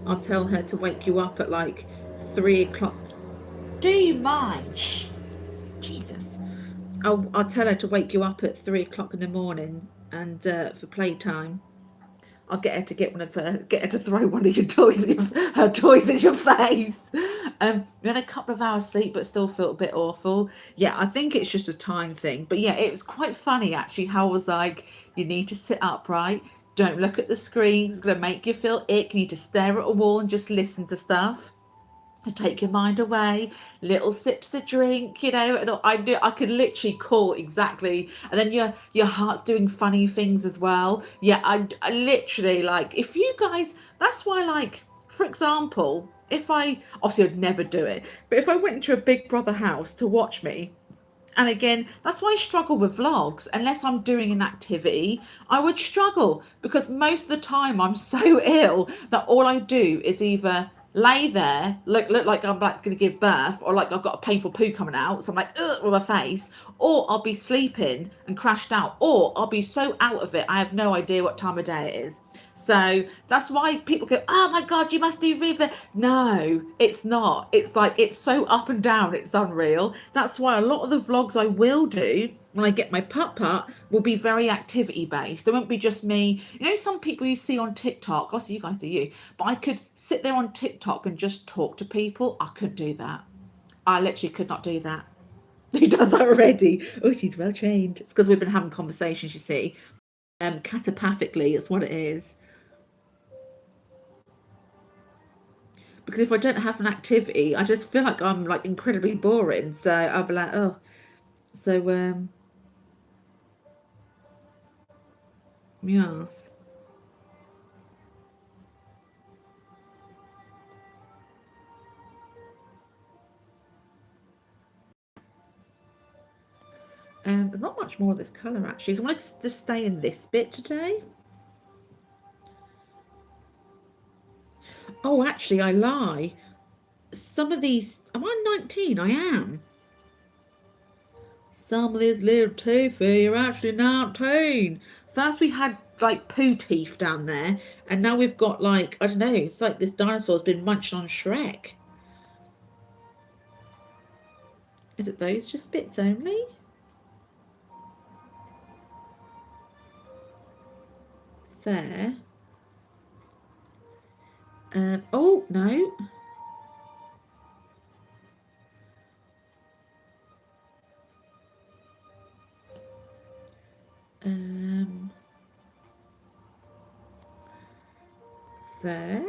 A: I'll tell her to wake you up at like 3 o'clock. Do you mind? Shh. Jesus. I'll tell her to wake you up at 3 o'clock in the morning and for playtime. I'll get her to get her to throw one of your toys her toys in your face. We had a couple of hours sleep, but still felt a bit awful. Yeah, I think it's just a time thing. But yeah, it was quite funny actually. How I was like, you need to sit upright. Don't look at the screen. It's gonna make you feel ick. You need to stare at a wall and just listen to stuff. Take your mind away, little sips of drink, you know. And I could literally call exactly, and then your heart's doing funny things as well. Yeah, I literally, like, if you guys, that's why, like, for example, if I obviously I'd never do it, but if I went into a Big Brother house to watch me. And again, that's why I struggle with vlogs. Unless I'm doing an activity, I would struggle because most of the time I'm so ill that all I do is either lay there, look like I'm like going to give birth, or like I've got a painful poo coming out, so I'm like, ugh, with my face, or I'll be sleeping and crashed out, or I'll be so out of it I have no idea what time of day it is. So that's why people go, oh my God, you must do river. No, it's not. It's like, it's so up and down, it's unreal. That's why a lot of the vlogs I will do when I get my putt-putt will be very activity based. It won't be just me. You know, some people you see on TikTok, obviously you guys do you, but I could sit there on TikTok and just talk to people. I couldn't do that. I literally could not do that. Who does that already? Oh, she's well trained. It's because we've been having conversations, you see. Catapathically, it's what it is. Because if I don't have an activity, I just feel like I'm like incredibly boring. So I'll be like, oh, so yes. There's not much more of this colour actually. So I want to just stay in this bit today. Oh, actually, I lie. Some of these, am I 19? I am. Some of these little toofy are actually 19. First we had like poo teeth down there, and now we've got like, I don't know, it's like this dinosaur's been munched on Shrek. Is it those just bits only? There. Oh, no. There.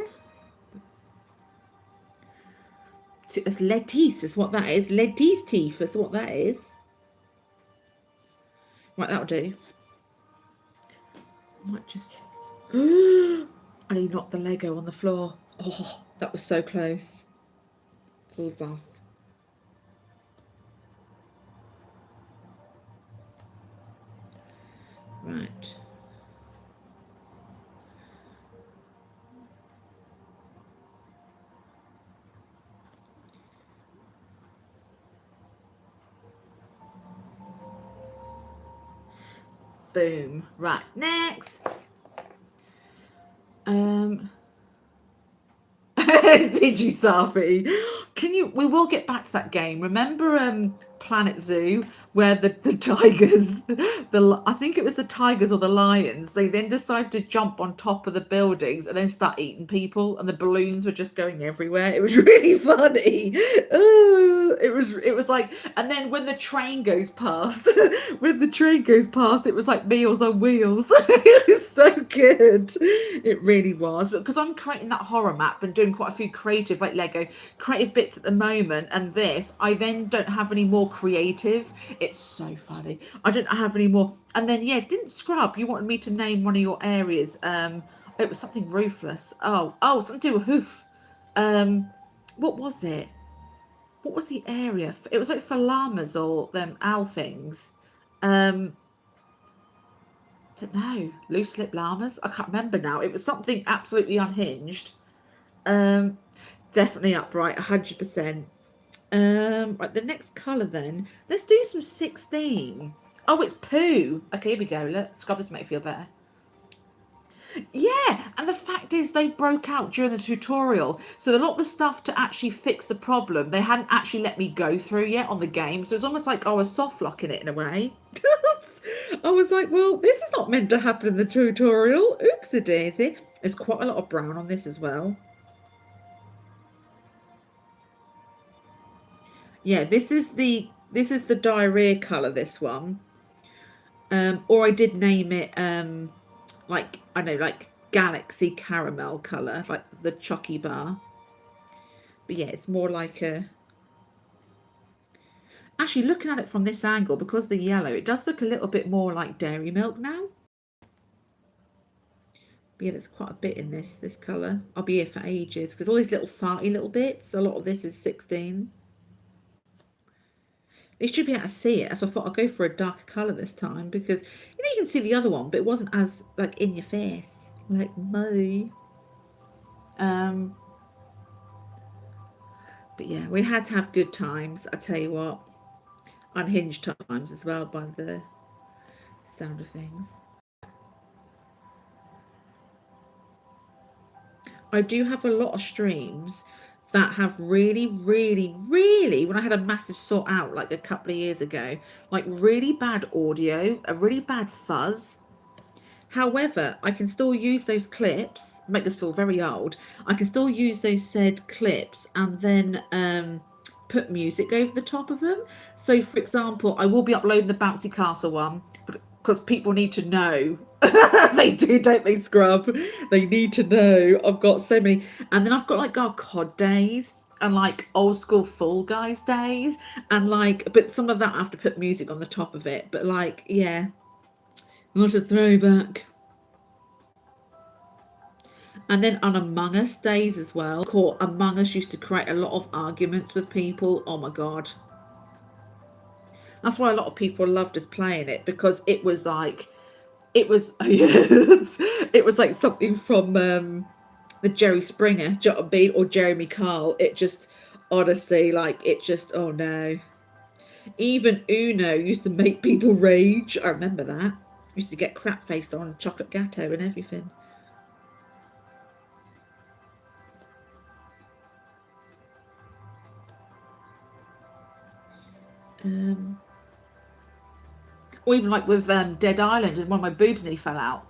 A: It's lettuce is what that is. Lettuce teeth is what that is. Right, that'll do. I might just... I nearly knocked the Lego on the floor. Oh, that was so close. Falls off. Right. Boom. Right, next. Did you, Safi? Can you? We will get back to that game. Remember, Planet Zoo, where the tigers, I think it was the tigers or the lions. They then decided to jump on top of the buildings and then start eating people, and the balloons were just going everywhere. It was really funny. Oh, it was like, and then when the train goes past, it was like Meals on Wheels. It was so good. It really was. But because I'm creating that horror map and doing quite a few creative, like Lego, creative bits at the moment, and this, I then don't have any more creative. It's so funny. I don't have any more. And then, yeah, didn't Scrub, you wanted me to name one of your areas. It was something ruthless. Oh, something to do with hoof. What was it? What was the area? It was like for llamas or them owl things. I don't know, loose lip llamas. I can't remember now. It was something absolutely unhinged. Definitely upright, 100%. Right, the next colour then. Let's do some 16. Oh, it's poo. Okay, here we go. Let's scrub this to make it feel better. Yeah, and the fact is they broke out during the tutorial. So a lot of the stuff to actually fix the problem, they hadn't actually let me go through yet on the game. So it's almost like I was soft locking it in a way. I was like, well, this is not meant to happen in the tutorial. Oopsie daisy. There's quite a lot of brown on this as well. Yeah, this is the diarrhea colour, this one. Or I did name it like, I know, like Galaxy Caramel colour, like the Chucky bar. But yeah, it's more like a... Actually, looking at it from this angle, because of the yellow, it does look a little bit more like dairy milk now. But yeah, there's quite a bit in this colour. I'll be here for ages, because all these little farty little bits, a lot of this is 16. You should be able to see it, so I thought I'll go for a darker colour this time, because, you know, you can see the other one, but it wasn't as, like, in your face, like me. But yeah, we had to have good times, I tell you what. Unhinged times as well, by the sound of things. I do have a lot of streams that have really, when I had a massive sort out like a couple of years ago, like really bad audio, a really bad fuzz. However, I can still use those clips, make us feel very old. I can still use those said clips and then put music over the top of them. So, for example, I will be uploading the Bouncy Castle one because people need to know. They do, don't they, Scrub? They need to know. I've got so many. And then I've got like our COD days and like old school Fall Guys days. And like, but some of that I have to put music on the top of it. But like, yeah. What a throwback. And then on Among Us days as well. Among Us used to create a lot of arguments with people. Oh my God. That's why a lot of people loved us playing it, because it was like, it was it was like something from the Jerry Springer, do you know what I mean? Or Jeremy Carl. It just, honestly, like, it just, oh no. Even Uno used to make people rage. I remember that. Used to get crap faced on chocolate gatto and everything. Or even like with Dead Island, and one of my boobs nearly fell out.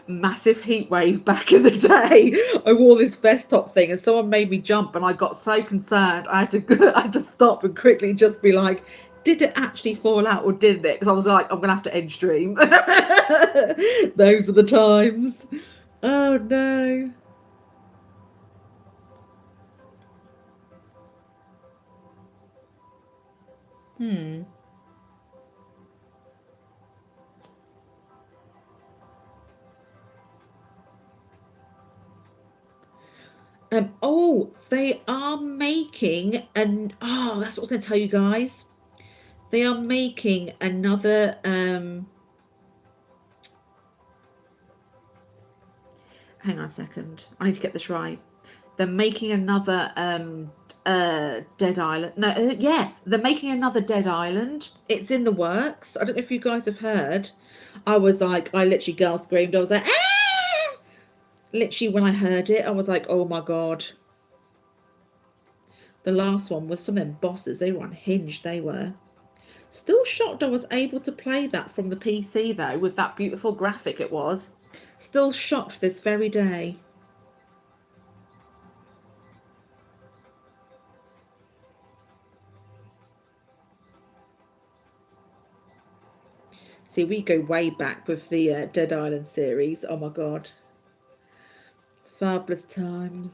A: Massive heat wave back in the day. I wore this vest top thing and someone made me jump and I got so concerned I had to stop and quickly just be like, did it actually fall out or didn't it? Because I was like, I'm gonna have to end stream. Those are the times. Oh no. Oh, they are making oh, that's what I was going to tell you guys. They are making another hang on a second. I need to get this right. They're making another Dead Island. No, yeah, they're making another Dead Island. It's in the works. I don't know if you guys have heard. I was like, I literally girl screamed. I was like, ah! Literally when I heard it, I was like, oh my God. The last one was some of them bosses. They were unhinged, they were. Still shocked I was able to play that from the PC though, with that beautiful graphic it was. Still shocked this very day. See, we go way back with the Dead Island series. Oh my God. Fabulous times.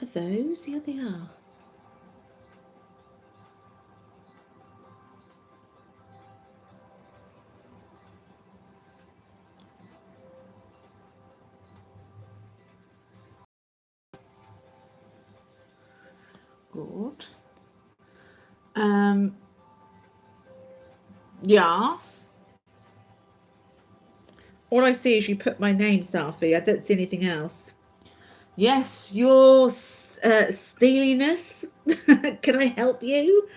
A: Are those? Yeah, they are. Good. Yes. All I see is you put my name, Safi. I don't see anything else. Yes, you're Steeliness. Can I help you?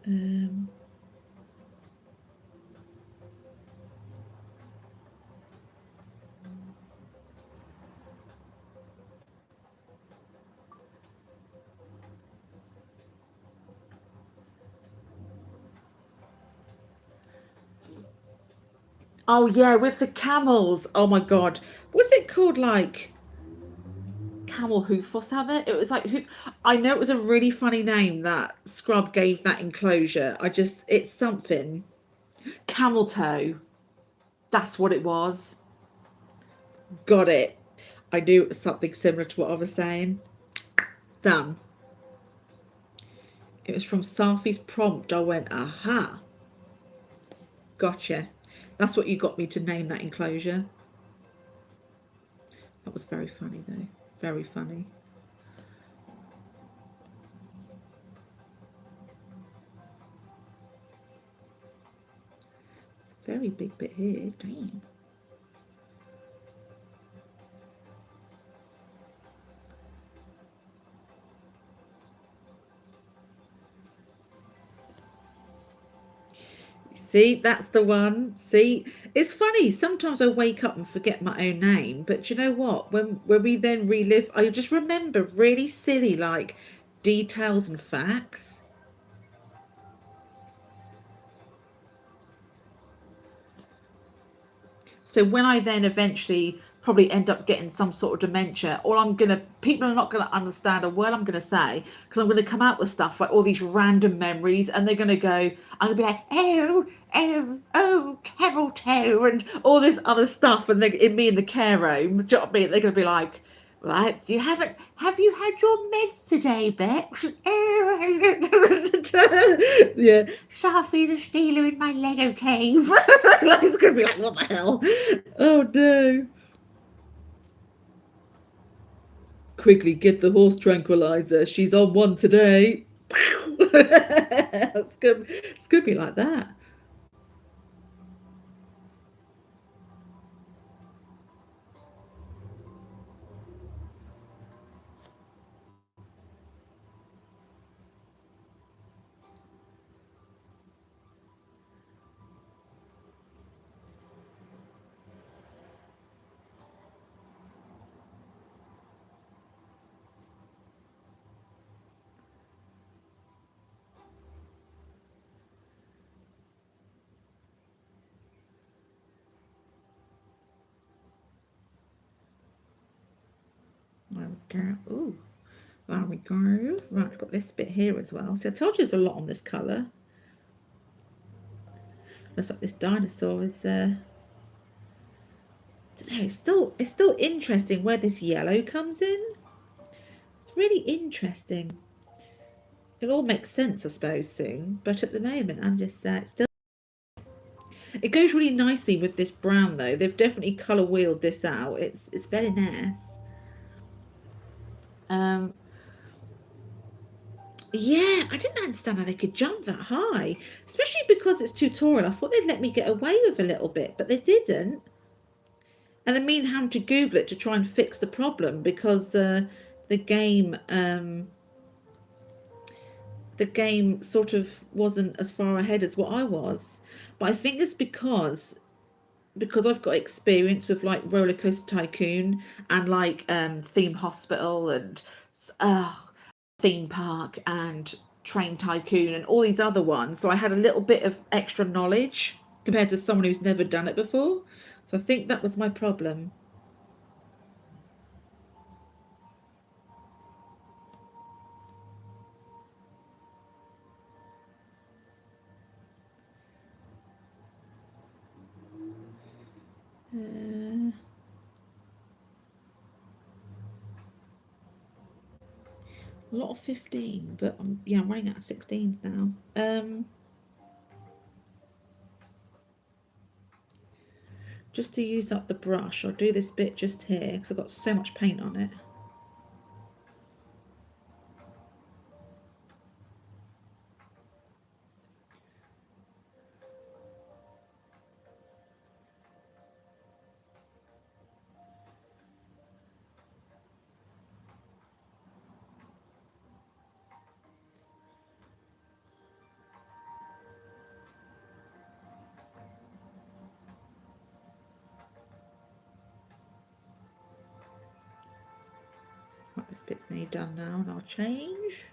A: Um, oh yeah, with the camels. Oh my god, what's it called? Like camel hoof or something? It was like hoof. I know it was a really funny name that Scrub gave that enclosure. It's something. Camel toe. That's what it was. Got it. I knew it was something similar to what I was saying. Damn. It was from Safi's prompt. I went, aha. Gotcha. That's what you got me to name that enclosure. That was very funny though. Very funny. It's a very big bit here. Damn. See, that's the one. See, it's funny. Sometimes I wake up and forget my own name, but you know what? When we then relive, I just remember really silly like details and facts. So when I then eventually probably end up getting some sort of dementia, people are not gonna understand a word I'm gonna say because I'm gonna come out with stuff like all these random memories, and they're gonna go, I'm gonna be like, oh, camel toe, and all this other stuff, and they in me in the care home, do you know what I mean? They're gonna be like, right, have you had your meds today, Bex? Yeah, Safi the Stealer in my Lego cave. It's gonna be like, what the hell? Oh no. Quickly get the horse tranquilizer. She's on one today. It's gonna be like that. There we go. Ooh, there we go. Right, I've got this bit here as well. See, I told you there's a lot on this colour. Looks like this dinosaur is I don't know, it's still interesting where this yellow comes in. It's really interesting. It'll all make sense, I suppose, soon. But at the moment, I'm just it's still. It goes really nicely with this brown, though. They've definitely colour wheeled this out. It's very nice. Um, yeah, I didn't understand how they could jump that high, especially because it's tutorial. I thought they'd let me get away with a little bit, but they didn't. And they mean having to Google it to try and fix the problem because the game the game sort of wasn't as far ahead as what I was. But I think it's because I've got experience with like Roller Coaster Tycoon and like Theme Hospital and uh, Theme Park and Train Tycoon and all these other ones. So I had a little bit of extra knowledge compared to someone who's never done it before. So I think that was my problem. A lot of 15, but I'm running out of 16 now. Just to use up the brush, I'll do this bit just here because I've got so much paint on it. Right, this bit's nearly done now, and I'll change.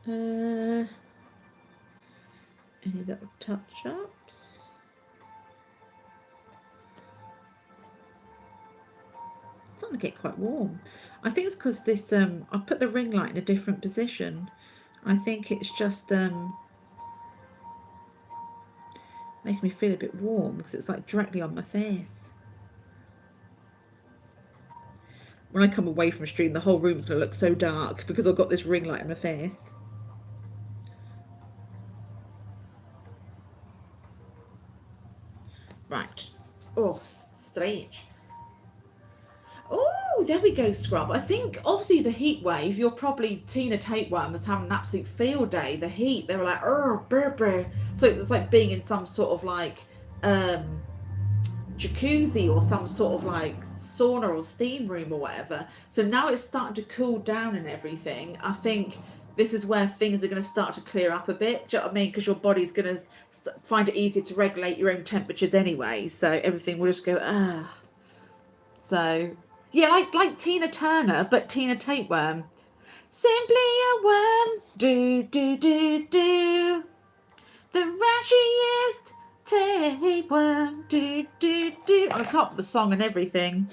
A: Any little touch-ups? It's starting to get quite warm. I think it's because this I've put the ring light in a different position. I think it's just making me feel a bit warm because it's like directly on my face. When I come away from stream, the whole room's going to look so dark because I've got this ring light in my face. Right. Oh, strange. Oh, there we go, Scrub. I think obviously the heat wave, you're probably, Tina Tapeworm was having an absolute field day. The heat, they were like, oh, brr, brr. So it was like being in some sort of like jacuzzi or some sort of like sauna or steam room or whatever. So now it's starting to cool down and everything. I think this is where things are going to start to clear up a bit. Do you know what I mean? Because your body's going to find it easier to regulate your own temperatures anyway. So everything will just go, ah. So, yeah, like Tina Turner, but Tina Tapeworm. Simply a worm, do, do, do, do. The rashiest tapeworm, do, do, do. I come up with the song and everything.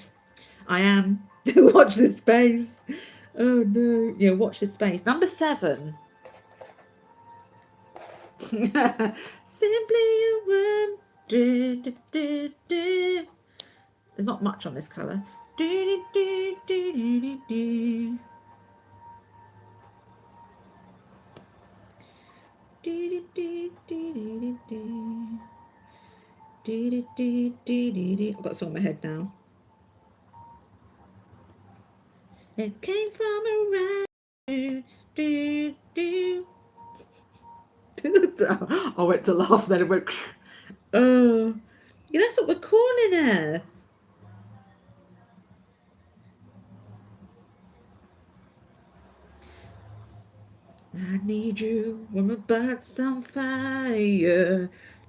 A: I am. Watch this space. Oh no. Yeah, watch this space. Number 7. Simply a worm. Do, do, do, do. There's not much on this colour. Do, do, do, do, do, do, do. Do, do, do, do, do, do. Do, do, do, do, do, do. I've got a song in my head now. It came from around. Do, do, do. I went to laugh, then it went. Oh, yeah, that's what we're calling her. I need you when my butt's on fire.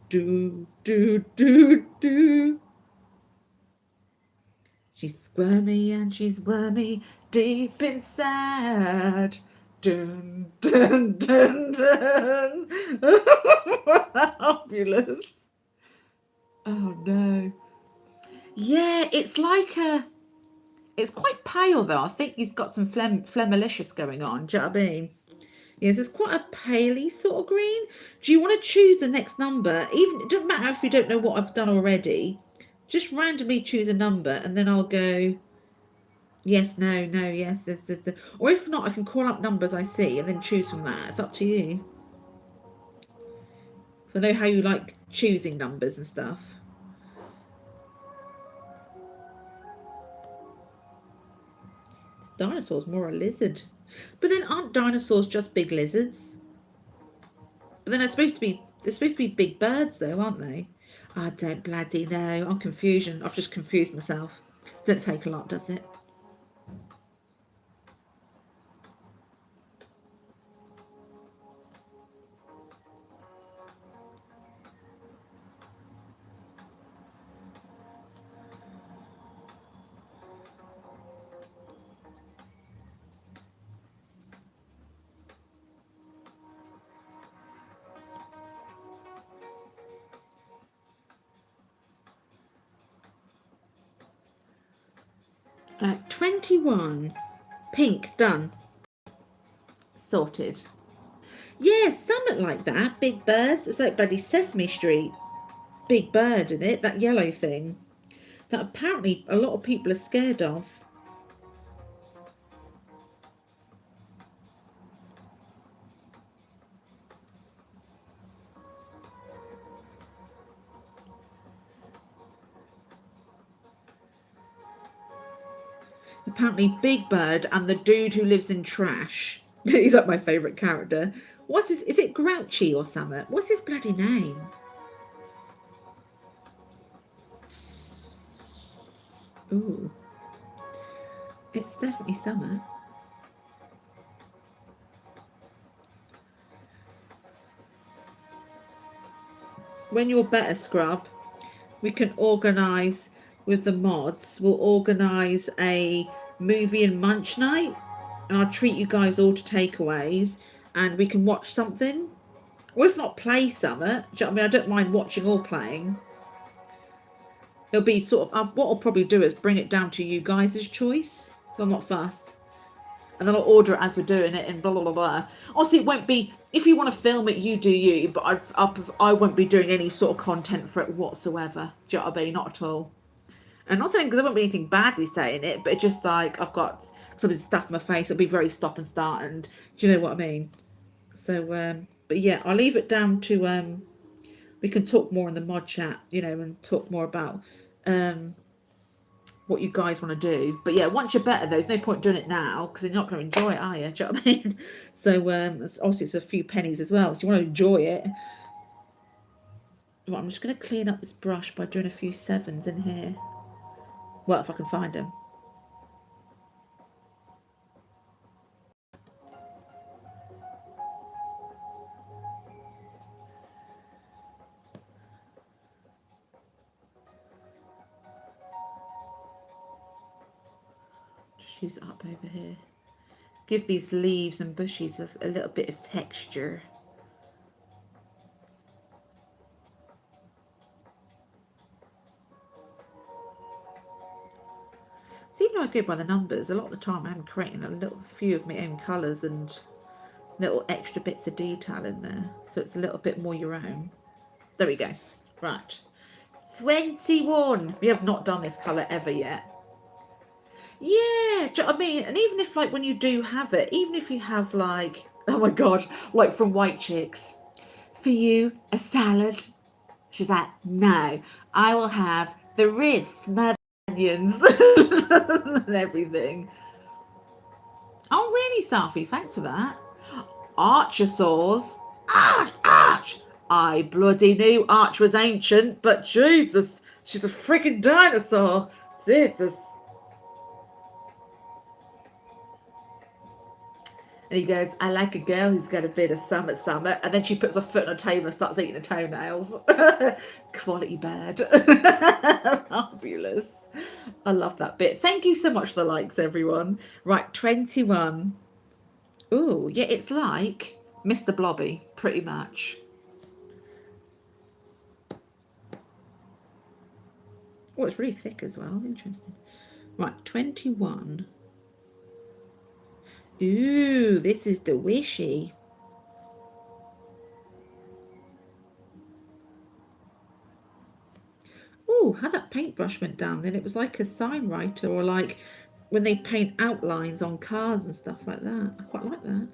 A: Do, do, do, do. She's squirmy and she's wormy deep inside. Dun, dun, dun, dun. Fabulous. Oh no. Yeah, it's like it's quite pale though. I think he's got some phlegmalicious going on. Do you know what I mean? Yes, it's quite a paley sort of green. Do you want to choose the next number? Even it doesn't matter if you don't know what I've done already. Just randomly choose a number and then I'll go yes, no, no, yes, this. Or if not, I can call up numbers I see and then choose from that. It's up to you. So I know how you like choosing numbers and stuff. This dinosaur's more a lizard. But then aren't dinosaurs just big lizards? But then they're supposed to be big birds though, aren't they? I don't bloody know. I'm confusion. I've just confused myself. Doesn't take a lot, does it? At 21. Pink, done. Sorted. Yeah, something like that. Big birds. It's like bloody Sesame Street. Big bird in it, that yellow thing. That apparently a lot of people are scared of. Apparently Big Bird and the dude who lives in trash. He's like my favourite character. What's his, is it Grouchy or something? What's his bloody name? Ooh. It's definitely something. When you're better, Scrub, we can organise with the mods. We'll organise a movie and munch night, and I'll treat you guys all to takeaways, and we can watch something. Or if not, play something. Do you know what I mean? I don't mind watching or playing. It'll be sort of, what I'll probably do is bring it down to you guys' choice. So I'm not fussed. And then I'll order it as we're doing it and blah, blah, blah, blah. Obviously, it won't be, if you want to film it, you do you. But I won't be doing any sort of content for it whatsoever. Do you know what I mean? Not at all. And not saying because there won't be anything badly saying it, but it's just like I've got some of stuff in my face. It'll be very stop and start. And do you know what I mean? So, but yeah, I'll leave it down to, we can talk more in the mod chat, you know, and talk more about what you guys want to do. But yeah, once you're better, there's no point doing it now because you're not going to enjoy it, are you? Do you know what I mean? So obviously it's a few pennies as well, so you want to enjoy it. Right, I'm just going to clean up this brush by doing a few sevens in here. Well, if I can find them. Just use it up over here. Give these leaves and bushes a little bit of texture. So even though I go by the numbers, a lot of the time I'm creating a little few of my own colours and little extra bits of detail in there. So it's a little bit more your own. There we go. Right. 21. We have not done this colour ever yet. Yeah, do you know what I mean? And even if, like, when you do have it, even if you have, like, oh my God, like from White Chicks, for you, a salad. She's like, no, I will have the ribs, smothered onions, and everything. Oh, really, Safi? Thanks for that. Archosaurs. Arch. I bloody knew Arch was ancient, but Jesus, she's a freaking dinosaur. Jesus. And he goes, I like a girl who's got a bit of summer. And then she puts her foot on a table and starts eating her toenails. Quality bird. Fabulous. I love that bit. Thank you so much for the likes, everyone. Right, 21. Ooh, yeah, it's like Mr. Blobby, pretty much. Oh, it's really thick as well. Interesting. Right, 21. Ooh, this is the wishy. Ooh, how that paintbrush went down then. It was like a sign writer, or like when they paint outlines on cars and stuff like that. I quite like that.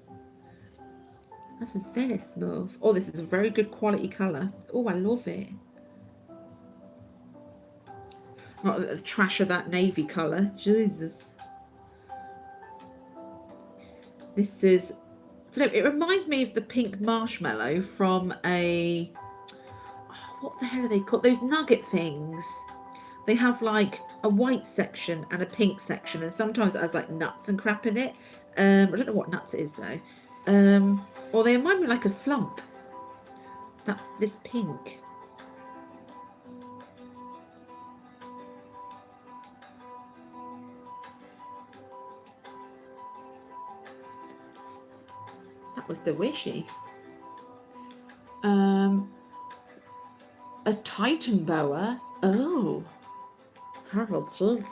A: That was very smooth. Oh, this is a very good quality colour. Oh, I love it. Not the trash of that navy colour. Jesus. This is, so it reminds me of the pink marshmallow from a, oh, what the hell are they called? Those nugget things. They have like a white section and a pink section, and sometimes it has like nuts and crap in it. I don't know what nuts it is though. Or they remind me like a flump. This pink. That was the wishy. A Titan boa. Oh, Harold Jesus.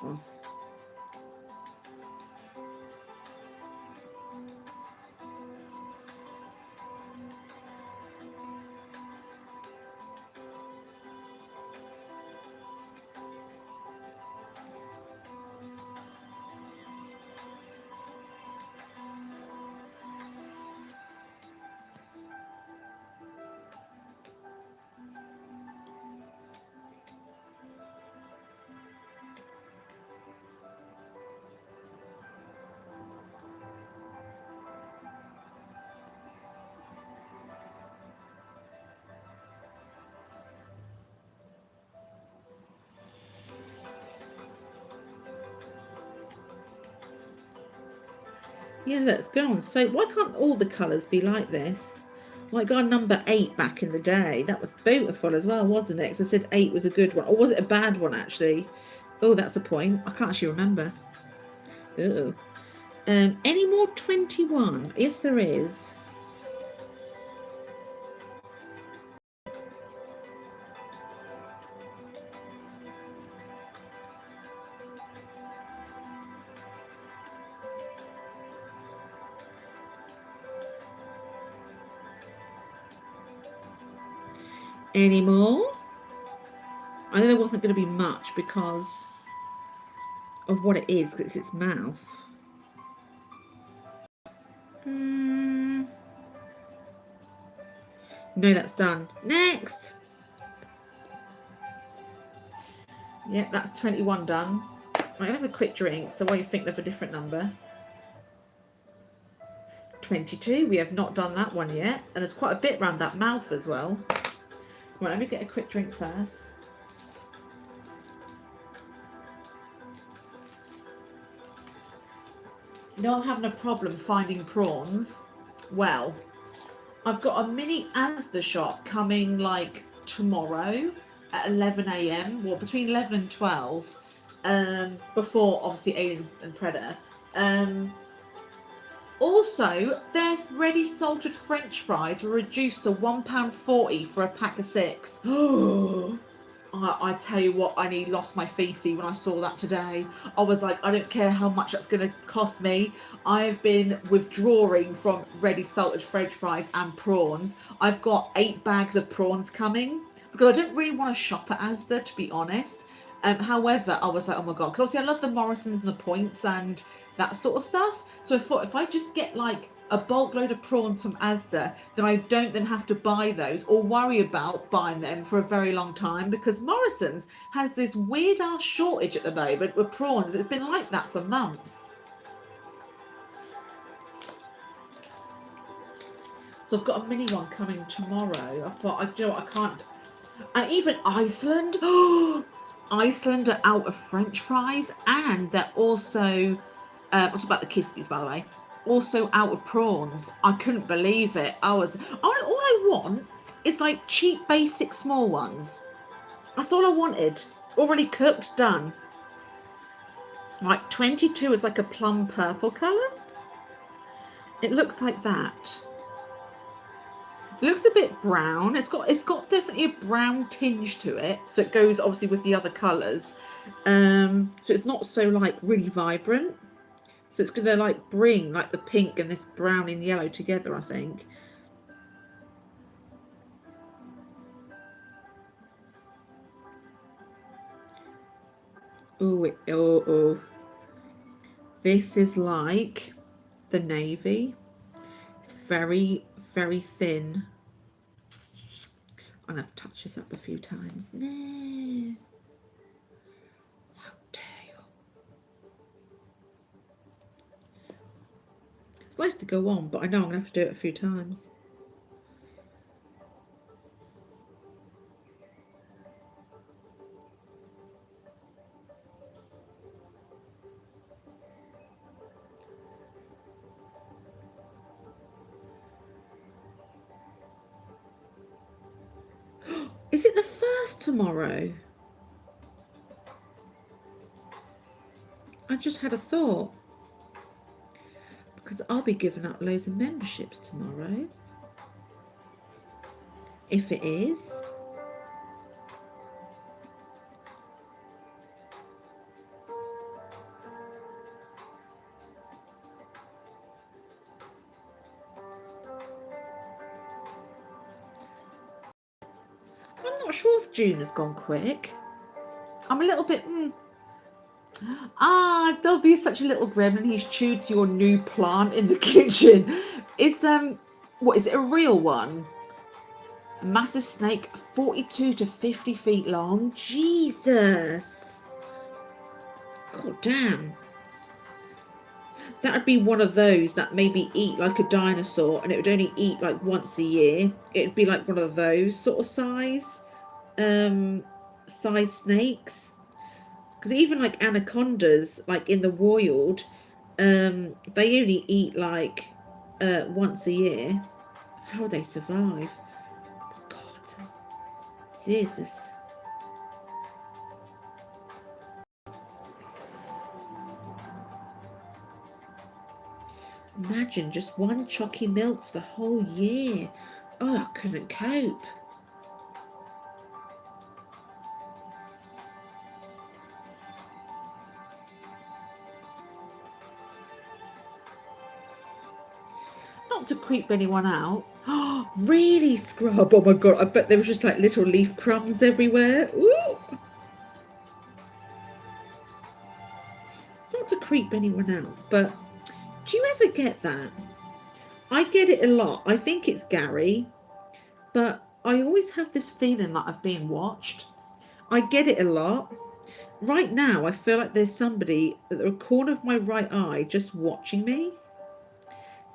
A: Yeah, let's go on. So why can't all the colours be like this? Like our number 8 back in the day. That was beautiful as well, wasn't it? Because I said 8 was a good one. Or was it a bad one, actually? Oh, that's a point. I can't actually remember. Ooh. Any more 21? Yes, there is. Any more? I know there wasn't going to be much because of what it is, because it's its mouth. No, that's done. Next. Yeah, that's 21 done. I'm going to have a quick drink, so while you're thinking of a different number. 22, we have not done that one yet. And there's quite a bit around that mouth as well. Right, let me get a quick drink first. You know, I'm having a problem finding prawns. Well, I've got a mini Asda shop coming like tomorrow at 11 AM. Well, between 11 and 12. Before obviously Alien and Predator. Also, their ready salted French fries were reduced to £1.40 for a pack of 6. I tell you what, I nearly lost my feces when I saw that today. I was like, I don't care how much that's going to cost me. I've been withdrawing from ready salted French fries and prawns. I've got 8 bags of prawns coming because I don't really want to shop at Asda, to be honest. However, I was like, oh my god, because obviously I love the Morrisons and the Points and that sort of stuff. So I thought if I just get like a bulk load of prawns from Asda, then I don't then have to buy those or worry about buying them for a very long time, because Morrisons has this weird ass shortage at the moment with prawns. It's been like that for months. So I've got a mini one coming tomorrow. I thought, you know what, I can't. And even Iceland, Iceland are out of French fries, and they're also, I'm talking about the Kispies, by the way, also out of prawns. I couldn't believe it. All I want is like cheap, basic, small ones. That's all I wanted. Already cooked, done. Like 22 is like a plum purple colour. It looks like that. It looks a bit brown. It's got definitely a brown tinge to it. So it goes obviously with the other colours. So it's not so like really vibrant. So it's gonna like bring like the pink and this brown and yellow together, I think. Oh. This is like the navy. It's very, very thin. I'm gonna have to touch this up a few times. No. How dare you? It's nice to go on, but I know I'm gonna have to do it a few times. Is it the first tomorrow? I just had a thought. Because I'll be giving up loads of memberships tomorrow. If it is. I'm not sure if June has gone quick. I'm a little bit... Dobby is such a little gremlin. He's chewed your new plant in the kitchen. It's, what, is it a real one? A massive snake, 42 to 50 feet long. Jesus. God damn. That would be one of those that maybe eat like a dinosaur, and it would only eat like once a year. It'd be like one of those sort of size snakes. Because even like anacondas, like in the wild, They only eat like once a year. How would they survive? God, Jesus. Imagine just one chalky milk for the whole year. Oh, I couldn't cope. Not to creep anyone out. Oh, really, Scrub? Oh my God, I bet there was just like little leaf crumbs everywhere. Ooh. Not to creep anyone out, but do you ever get that? I get it a lot. I think it's Gary, but I always have this feeling that I've been watched. I get it a lot. Right now, I feel like there's somebody at the corner of my right eye just watching me.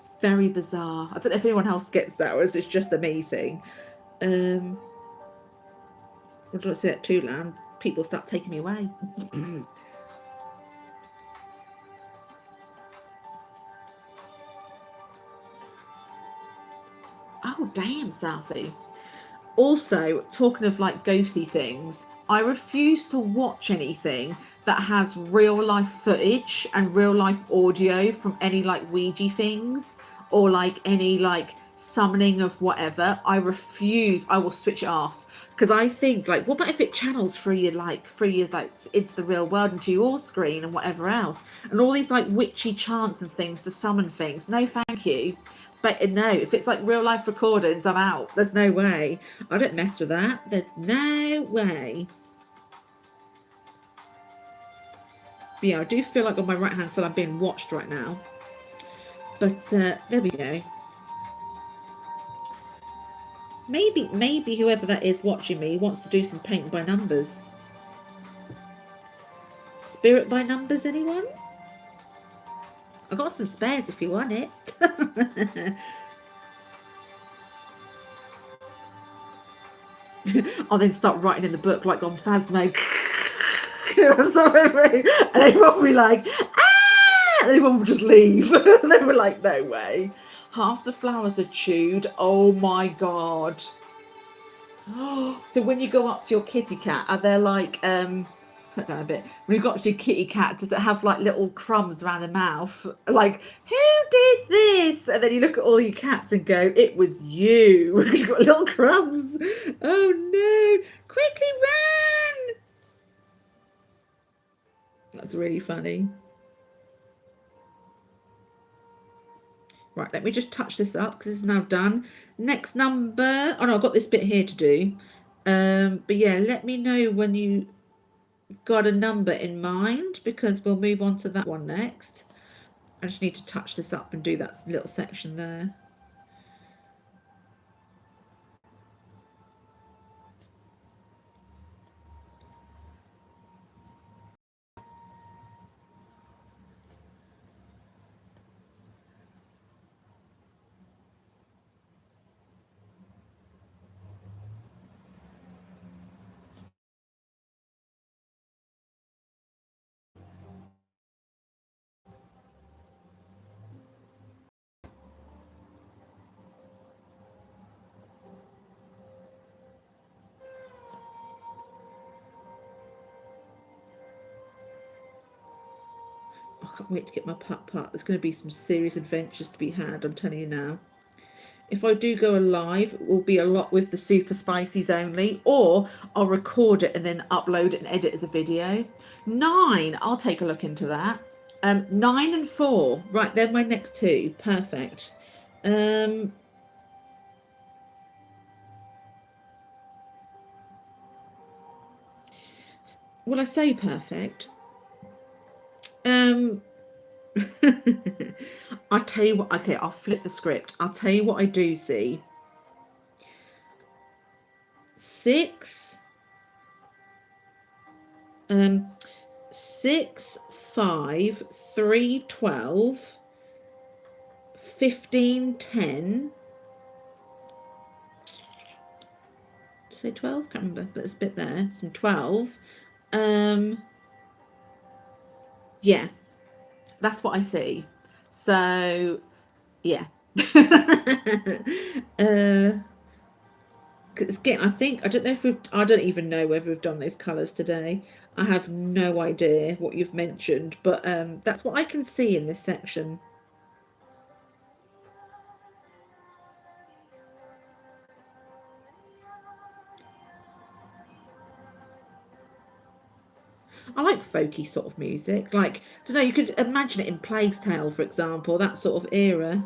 A: It's very bizarre. I don't know if anyone else gets that or is it just amazing. Or do I say that too loud? People start taking me away. Oh, damn, Southie. Also, talking of like ghosty things, I refuse to watch anything that has real life footage and real life audio from any like Ouija things or like any like summoning of whatever. I refuse. I will switch it off because I think like, what about if it channels through your like into the real world, into your screen and whatever else, and all these like witchy chants and things to summon things. No, thank you. But no, if it's like real life recordings, I'm out. There's no way. I don't mess with that. There's no way. But yeah, I do feel like on my right hand side I'm being watched right now. But there we go. Maybe whoever that is watching me wants to do some paint by numbers. Spirit by numbers, anyone? I've got some spares if you want it. I'll then start writing in the book like on Phasmo. And everyone will be like, ah! And everyone will just leave. They were like, no way. Half the flowers are chewed. Oh my God. So when you go up to your kitty cat, are there like slow down a bit. When you go up to your kitty cat, does it have like little crumbs around the mouth? Like, who did this? And then you look at all your cats and go, it was you. Because you've got little crumbs. Oh no. Quickly run. That's really funny. Right, let me just touch this up because it's now done. Next number. Oh no, I've got this bit here to do. But yeah, let me know when you got a number in mind because we'll move on to that one next. I just need to touch this up and do that little section there. I can't wait to get my putt. There's going to be some serious adventures to be had, I'm telling you now. If I do go live, it will be a lot with the super spices only, or I'll record it and then upload it and edit as a video. 9, I'll take a look into that. 9 and 4, right, they're my next two. Perfect. Will I say perfect? I'll tell you what, okay, I'll flip the script. I'll tell you what I do see. 6, 6, 5, 3, 12, 15, 10. Did I say 12? Can't remember, but there's a bit there. Some 12. Yeah. That's what I see. So, yeah. Again, I don't know if I don't even know whether we've done those colours today. I have no idea what you've mentioned, but that's what I can see in this section. I like folky sort of music. Like, I don't know, you could imagine it in Plague's Tale, for example, that sort of era.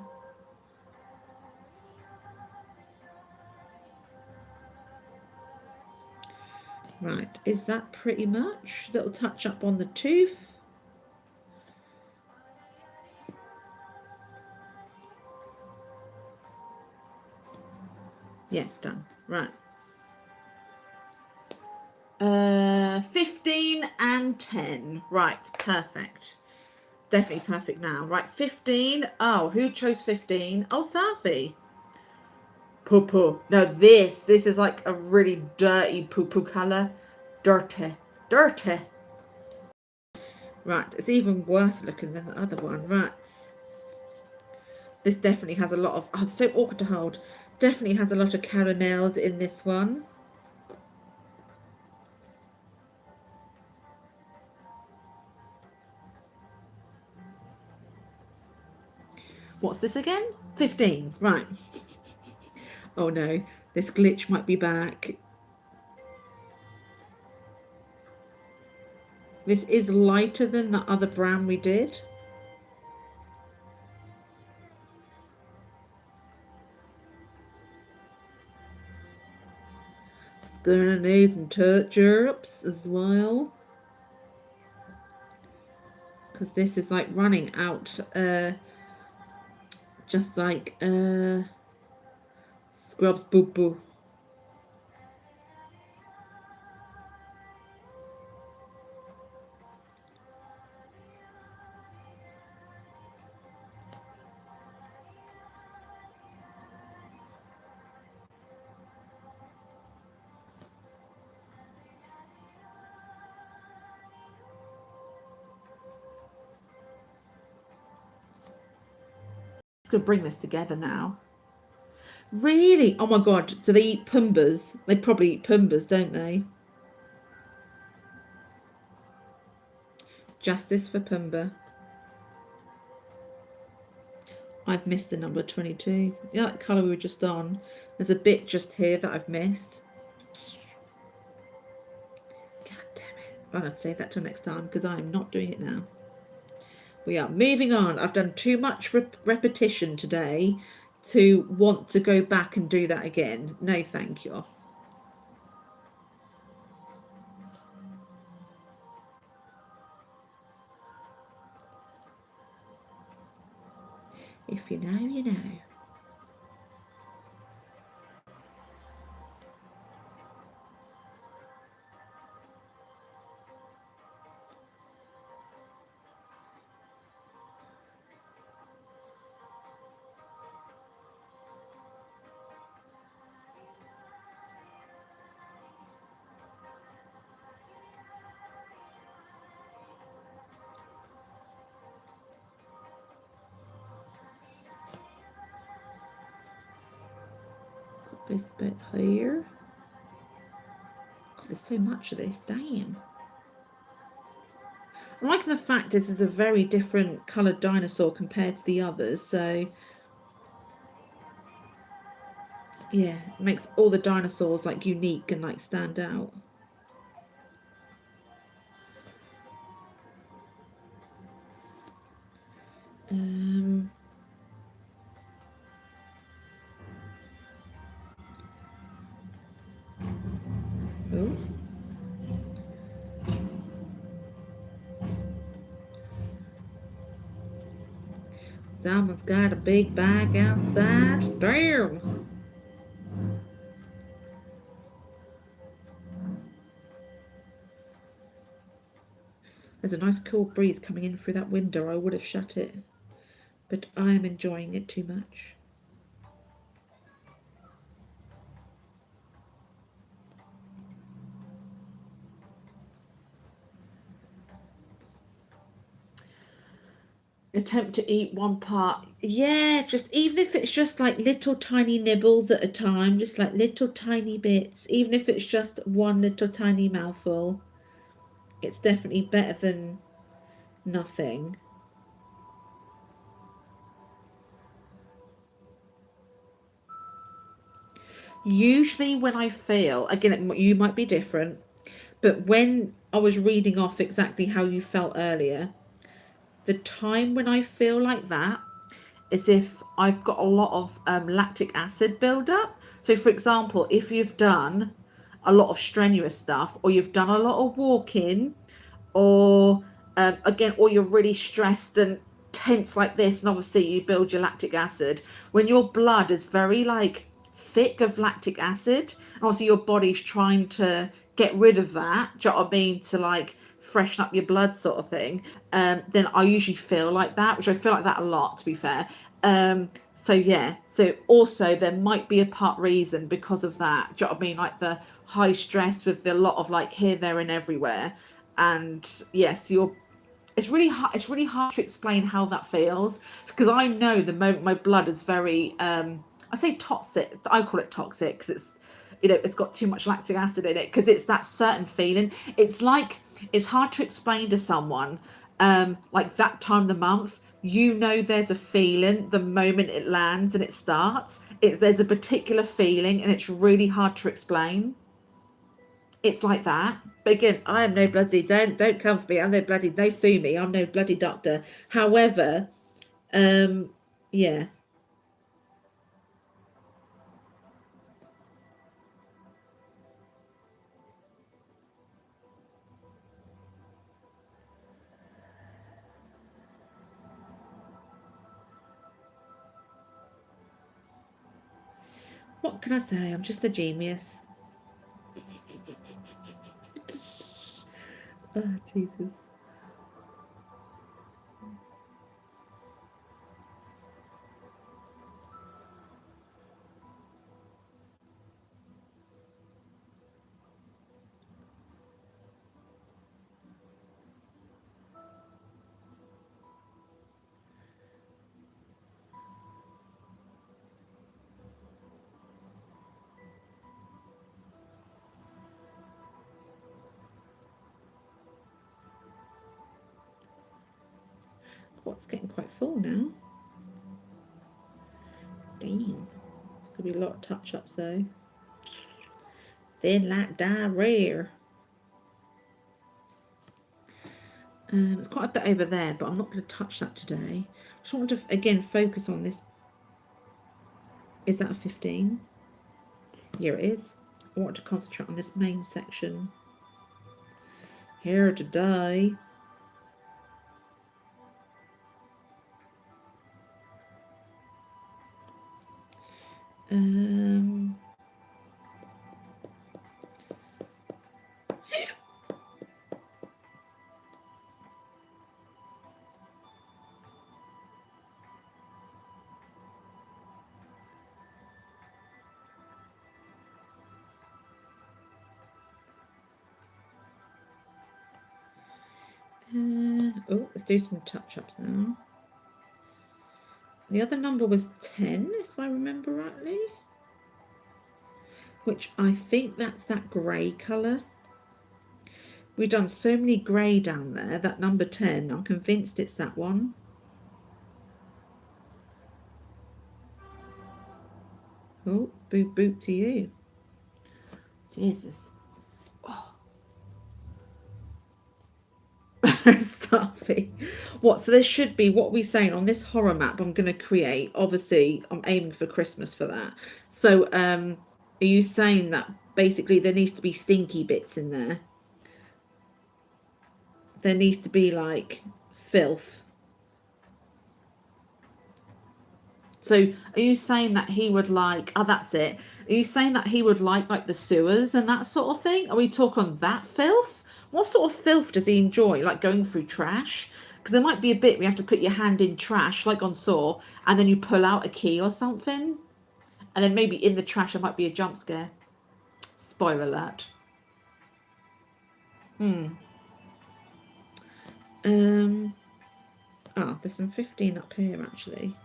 A: Right, is that pretty much? Little touch up on the tooth. Yeah, done. Right. 15 and 10. Right, perfect. Definitely perfect now. Right, 15. Oh, who chose 15? Oh, Safi. Poo-poo. Now this is like a really dirty poo-poo colour. Dirty. Dirty. Right, it's even worse looking than the other one. Right. This definitely has a lot of... Oh, it's so awkward to hold. Definitely has a lot of caramels in this one. What's this again? 15. Right. Oh no, this glitch might be back. This is lighter than the other brown we did. It's gonna need some touch-ups as well. Because this is like running out, just like Scrubs Boo Boo. It's gonna bring this together now. Really? Oh my god, do they eat Pumbas? They probably eat Pumbas, don't they? Justice for Pumba. I've missed the number 22. Yeah, that colour we were just on. There's a bit just here that I've missed. God damn it. I'll have to save that till next time because I am not doing it now. We are moving on. I've done too much repetition today to want to go back and do that again. No, thank you. If you know, you know. This bit here. God, there's so much of this. Damn. I'm liking the fact this is a very different coloured dinosaur compared to the others, so yeah, it makes all the dinosaurs like unique and like stand out. Oh. Someone's got a big bag outside. Damn. There's a nice cool breeze coming in through that window. I would have shut it, but I am enjoying it too much. Attempt to eat one part. Yeah, just even if it's just like little tiny nibbles at a time, just like little tiny bits, even if it's just one little tiny mouthful, it's definitely better than nothing. Usually when I feel, again, you might be different, but when I was reading off exactly how you felt earlier, the time when I feel like that is if I've got a lot of lactic acid buildup. So for example, if you've done a lot of strenuous stuff, or you've done a lot of walking, or again, or you're really stressed and tense like this, and obviously you build your lactic acid, when your blood is very like thick of lactic acid, and obviously your body's trying to get rid of that, do you know what I mean, to like freshen up your blood sort of thing, then I usually feel like that, which I feel like that a lot, to be fair. So yeah, so also there might be a part reason because of that, do you know what I mean, like the high stress with the lot of like here, there and everywhere. And yes, you're, it's really hard to explain how that feels, because I know the moment my blood is very I say toxic, I call it toxic because it's, you know, it's got too much lactic acid in it, because it's that certain feeling. It's like, it's hard to explain to someone, like that time of the month, you know, there's a feeling the moment it lands and it starts, there's a particular feeling, and it's really hard to explain. It's like that. But again, I am no bloody, don't come for me. I'm no bloody, no sue me. I'm no bloody doctor. However, yeah. What can I say? I'm just a genius. Oh, Jesus. What's getting quite full now? Damn. There's gonna be a lot of touch-ups though. Thin like diarrhea. It's quite a bit over there, but I'm not going to touch that today. I just want to, again, focus on this. Is that a 15? Here it is. I want to concentrate on this main section. Here today. Oh, let's do some touch-ups now. The other number was 10, if I remember rightly. Which I think that's that grey colour. We've done so many grey down there, that number 10, I'm convinced it's that one. Oh, boop boop to you. Jesus. Oh. Sophie. What, so there should be, what are we saying on this horror map I'm going to create? Obviously, I'm aiming for Christmas for that. So, are you saying that basically there needs to be stinky bits in there? There needs to be like filth. So are you saying that he would like, oh, that's it. Are you saying that he would like the sewers and that sort of thing? Are we talking that filth? What sort of filth does he enjoy? Like going through trash? Because there might be a bit where you have to put your hand in trash, like on Saw, and then you pull out a key or something. And then maybe in the trash there might be a jump scare. Spoiler alert. Hmm. Oh, there's some 15 up here actually.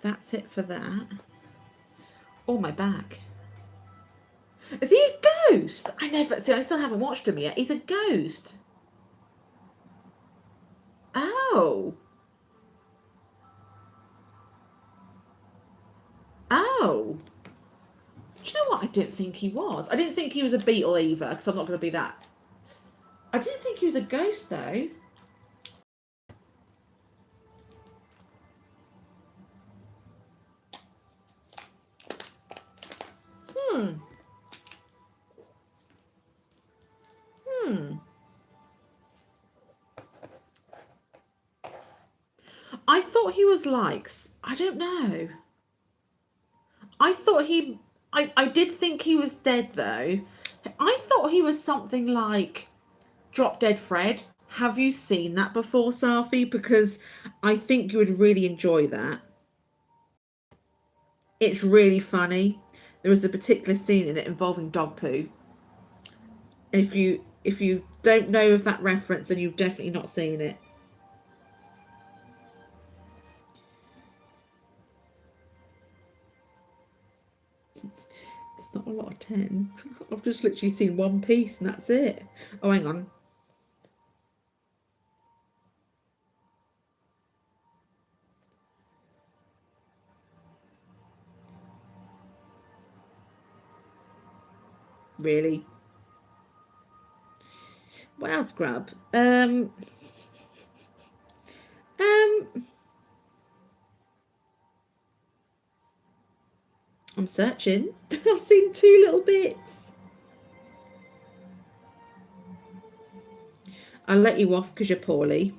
A: That's it for that. Oh, my back. Is he a ghost? I still haven't watched him yet. He's a ghost. Oh. Oh. Do you know what? I didn't think he was. I didn't think he was a beetle either, because I'm not going to be that. I didn't think he was a ghost, though. I thought he was like, I don't know. I thought I did think he was dead, though. I thought he was something like Drop Dead Fred. Have you seen that before, Safi? Because I think you would really enjoy that. It's really funny. There was a particular scene in it involving dog poo. And if you don't know of that reference, then you've definitely not seen it. There's not a lot of 10. I've just literally seen one piece and that's it. Oh, hang on. Really? Wow, Scrub. I'm searching. I've seen 2 little bits. I'll let you off because you're poorly.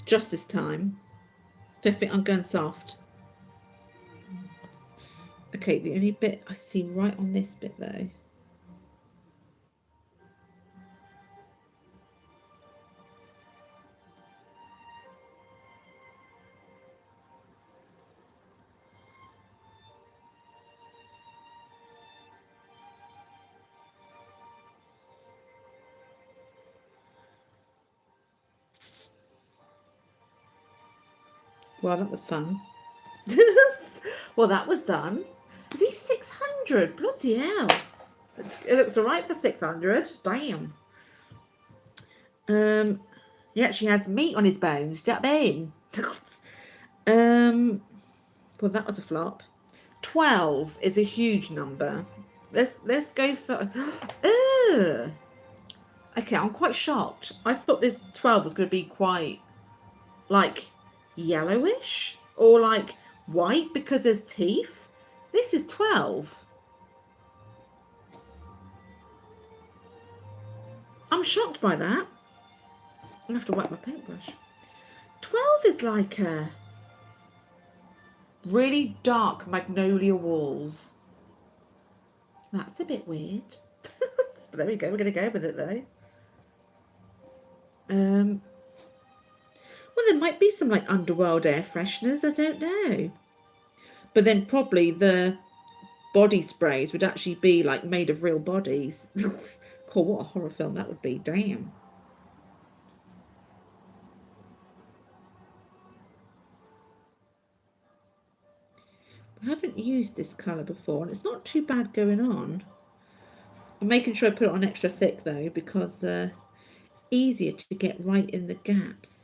A: Just this time. Don't think I'm going soft. Okay, the only bit I see right on this bit though. Well, that was fun. Well, that was done. Is he 600? Bloody hell. It looks alright for 600. Damn. He actually has meat on his bones. Do you know what I mean? Well, that was a flop. 12 is a huge number. Let's go for. Ugh. Okay, I'm quite shocked. I thought this 12 was going to be quite like yellowish or like white because there's teeth. This is 12. I'm shocked by that. I'm gonna have to wipe my paintbrush. 12 is like a really dark magnolia walls. That's a bit weird. But there we go. We're gonna go with it though. Well, there might be some like underworld air fresheners. I don't know. But then probably the body sprays would actually be like made of real bodies. Cool, what a horror film that would be. Damn. I haven't used this colour before and it's not too bad going on. I'm making sure I put it on extra thick though because it's easier to get right in the gaps.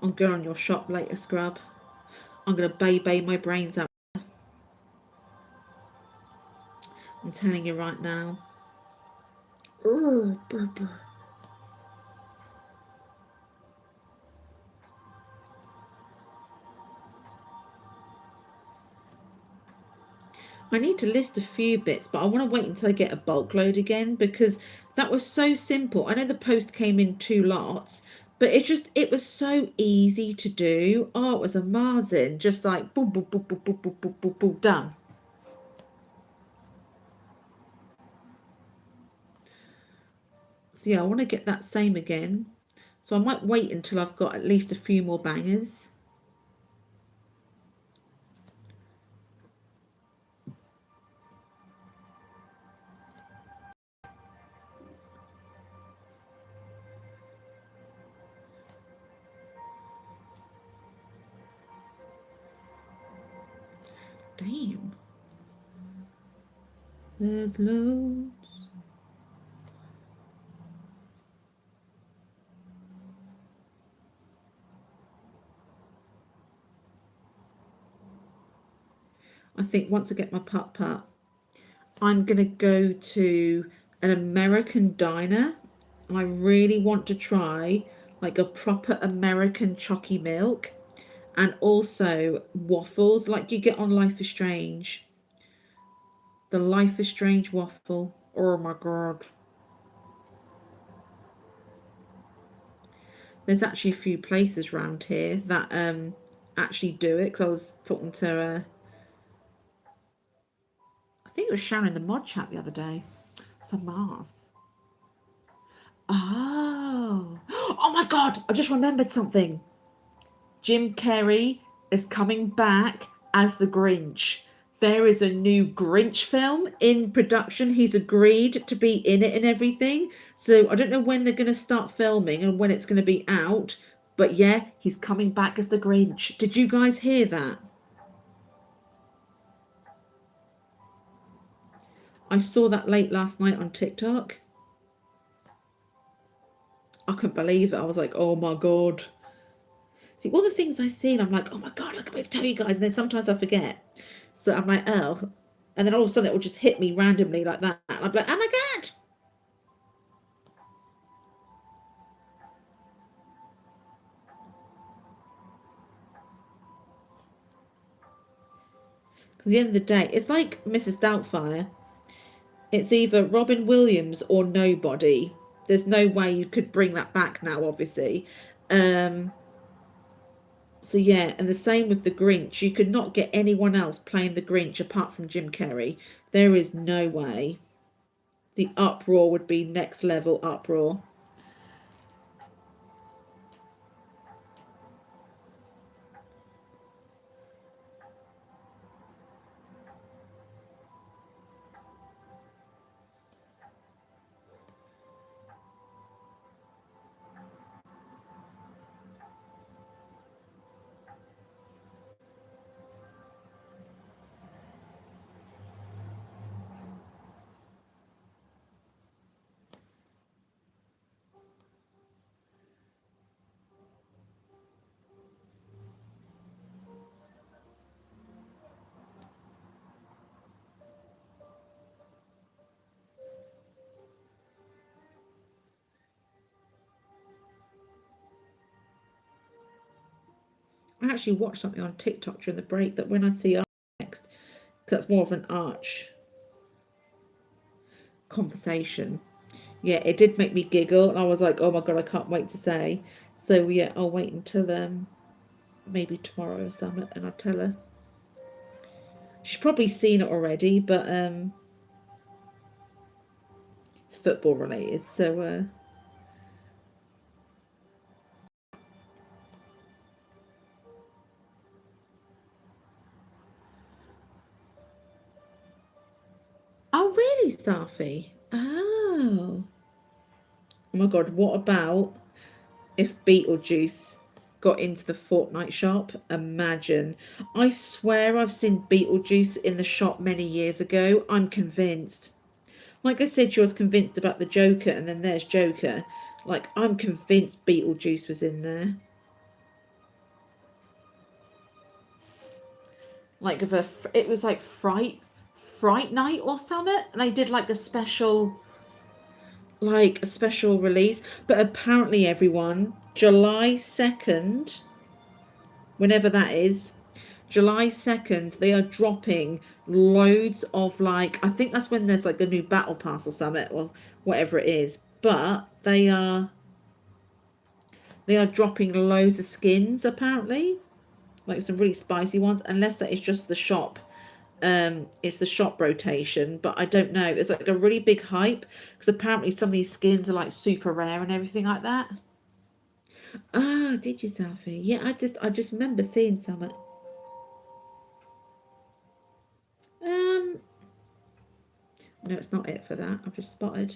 A: I'm going on your shop later, Scrub. I'm going to bay my brains out. I'm telling you right now. Oh, brr, brr. I need to list a few bits, but I want to wait until I get a bulk load again, because that was so simple. I know the post came in 2 lots, but it was so easy to do. Oh, it was amazing. Just like boom, boom, boom, boom, boom, boom, boom, boom, boom, done. So yeah, I want to get that same again. So I might wait until I've got at least a few more bangers. Damn. There's loads. I think once I get my putt-putt, I'm going to go to an American diner, and I really want to try like a proper American chalky milk, and also waffles like you get on Life is Strange. The Life is Strange waffle. Oh my God. There's actually a few places around here that actually do it, because I was talking to I think it was Sharon in the mod chat the other day. Some Mars. Oh. Oh my God, I just remembered something. Jim Carrey is coming back as the Grinch. There is a new Grinch film in production. He's agreed to be in it and everything. So I don't know when they're going to start filming and when it's going to be out. But yeah, he's coming back as the Grinch. Did you guys hear that? I saw that late last night on TikTok. I couldn't believe it. I was like, oh my God. See, all the things I see, and I'm like, oh my God, I can't wait to tell you guys. And then sometimes I forget. So I'm like, oh. And then all of a sudden it will just hit me randomly like that. And I'm like, oh my God. Because at the end of the day, it's like Mrs. Doubtfire. It's either Robin Williams or nobody. There's no way you could bring that back now, obviously. So yeah, and the same with the Grinch. You could not get anyone else playing the Grinch apart from Jim Carrey. There is no way. The uproar would be next level uproar. I actually watched something on TikTok during the break that when I see art next, because that's more of an arch conversation. Yeah, it did make me giggle, and I was like, oh my God, I can't wait to say. So yeah, I'll wait until maybe tomorrow or something, and I'll tell her. She's probably seen it already, but it's football related, so Oh really, Safi? Oh. Oh my God, what about if Beetlejuice got into the Fortnite shop? Imagine. I swear I've seen Beetlejuice in the shop many years ago. I'm convinced. Like I said, you was convinced about the Joker, and then there's Joker. Like, I'm convinced Beetlejuice was in there. Like, it was like Fright Night or something. And they did like a special release. But apparently, everyone, July 2nd, whenever that is, July 2nd, they are dropping loads of, like, I think that's when there's like a new battle pass or something, or whatever it is. But they are dropping loads of skins apparently, like some really spicy ones, unless that is just the shop. It's the shop rotation, but I don't know. It's like a really big hype because apparently some of these skins are like super rare and everything like that. Ah, did you, Sophie? Yeah, I just remember seeing some. No, it's not it for that. I've just spotted.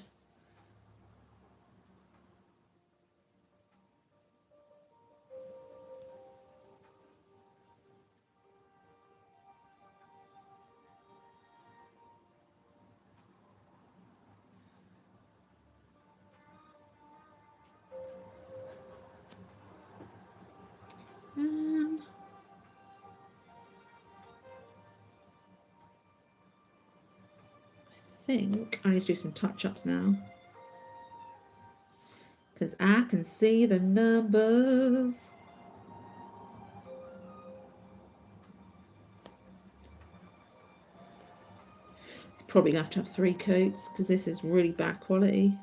A: I think I need to do some touch-ups now because I can see the numbers. Probably gonna have to have 3 coats because this is really bad quality.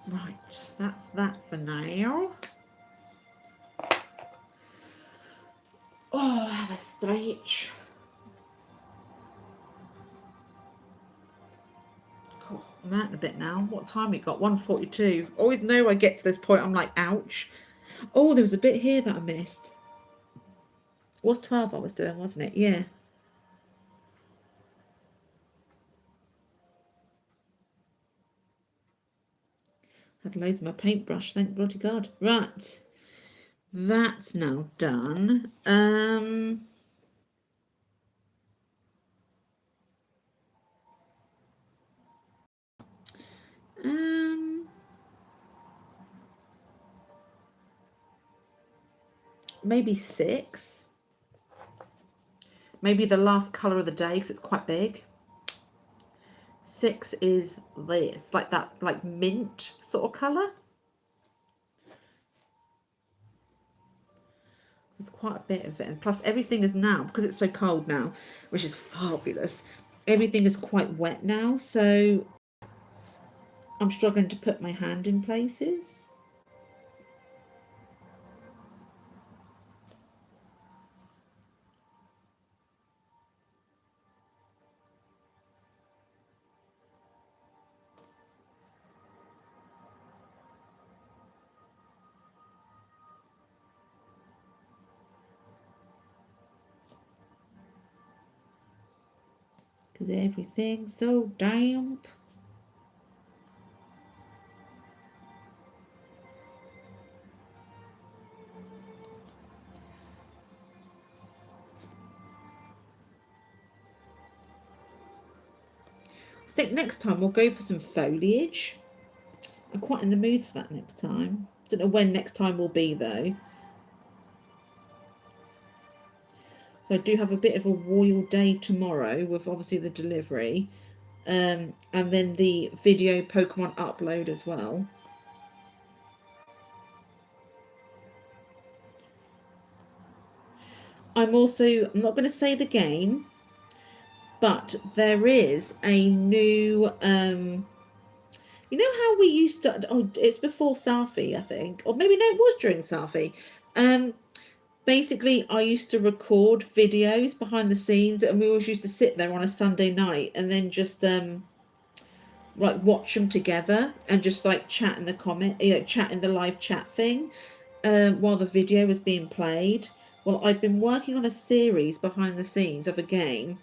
A: Right, that's that for now. Oh, I have a stretch. Cool. I'm out in a bit now. What time we got? 1:42. Always know I get to this point, I'm like, ouch. Oh, there was a bit here that I missed. It was 12 I was doing, wasn't it? Yeah. Had loads of my paintbrush, thank bloody God. Right. That's now done. Maybe 6. Maybe the last colour of the day because it's quite big. 6 is this, like that, like mint sort of colour. There's quite a bit of it, and plus everything is now, because it's so cold now, which is fabulous, everything is quite wet now, so I'm struggling to put my hand in places. Because everything's so damp. I think next time we'll go for some foliage. I'm quite in the mood for that next time. Don't know when next time will be though. So I do have a bit of a royal day tomorrow with obviously the delivery. And then the video Pokemon upload as well. I'm not going to say the game, but there is a new, you know how we used to, oh, it's before Safi, I think, or maybe no, it was during Safi. Basically, I used to record videos behind the scenes, and we always used to sit there on a Sunday night and then just, like watch them together and just like chat in the chat in the live chat thing, while the video was being played. Well, I've been working on a series behind the scenes of a game,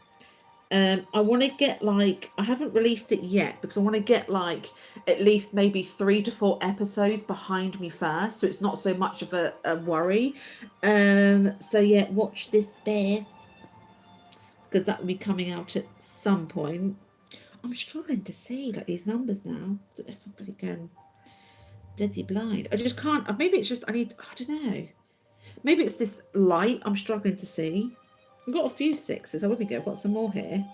A: I want to get like, I haven't released it yet because I want to get like at least maybe 3 to 4 episodes behind me first, so it's not so much of a worry. So yeah, watch this space because that will be coming out at some point. I'm struggling to see like these numbers now. I don't know if I'm bloody going bloody blind. I just can't. Maybe it's just I don't know. Maybe it's this light I'm struggling to see. I've got a few sixes. Oh, here we go. I've got some more here.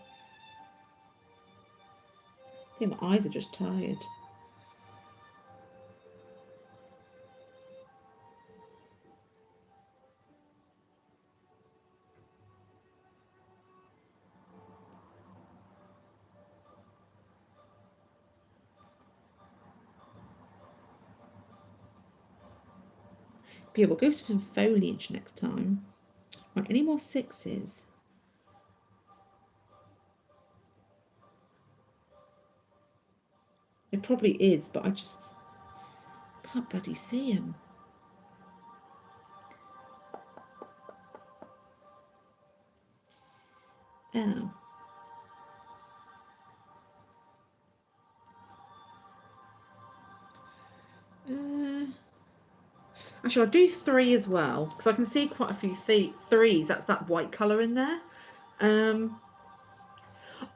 A: I think my eyes are just tired. But yeah, we'll go for some foliage next time. Right, any more sixes? It probably is, but I just can't bloody see them. Oh. Actually, I'll do 3 as well because I can see quite a few threes. That's that white colour in there.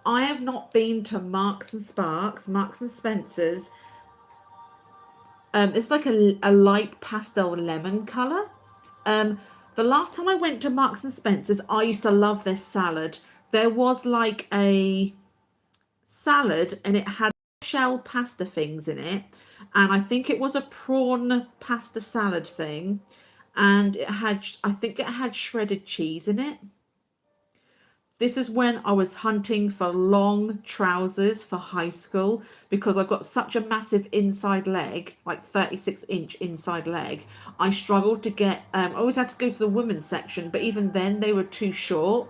A: I have not been to Marks and Spencer's. It's like a light pastel lemon colour. The last time I went to Marks and Spencer's, I used to love their salad. There was like a salad and it had shell pasta things in it, and I think it was a prawn pasta salad thing, and I think it had shredded cheese in it. This is when I was hunting for long trousers for high school because I've got such a massive inside leg, like 36-inch inside leg. I struggled to get, I always had to go to the women's section, but even then they were too short.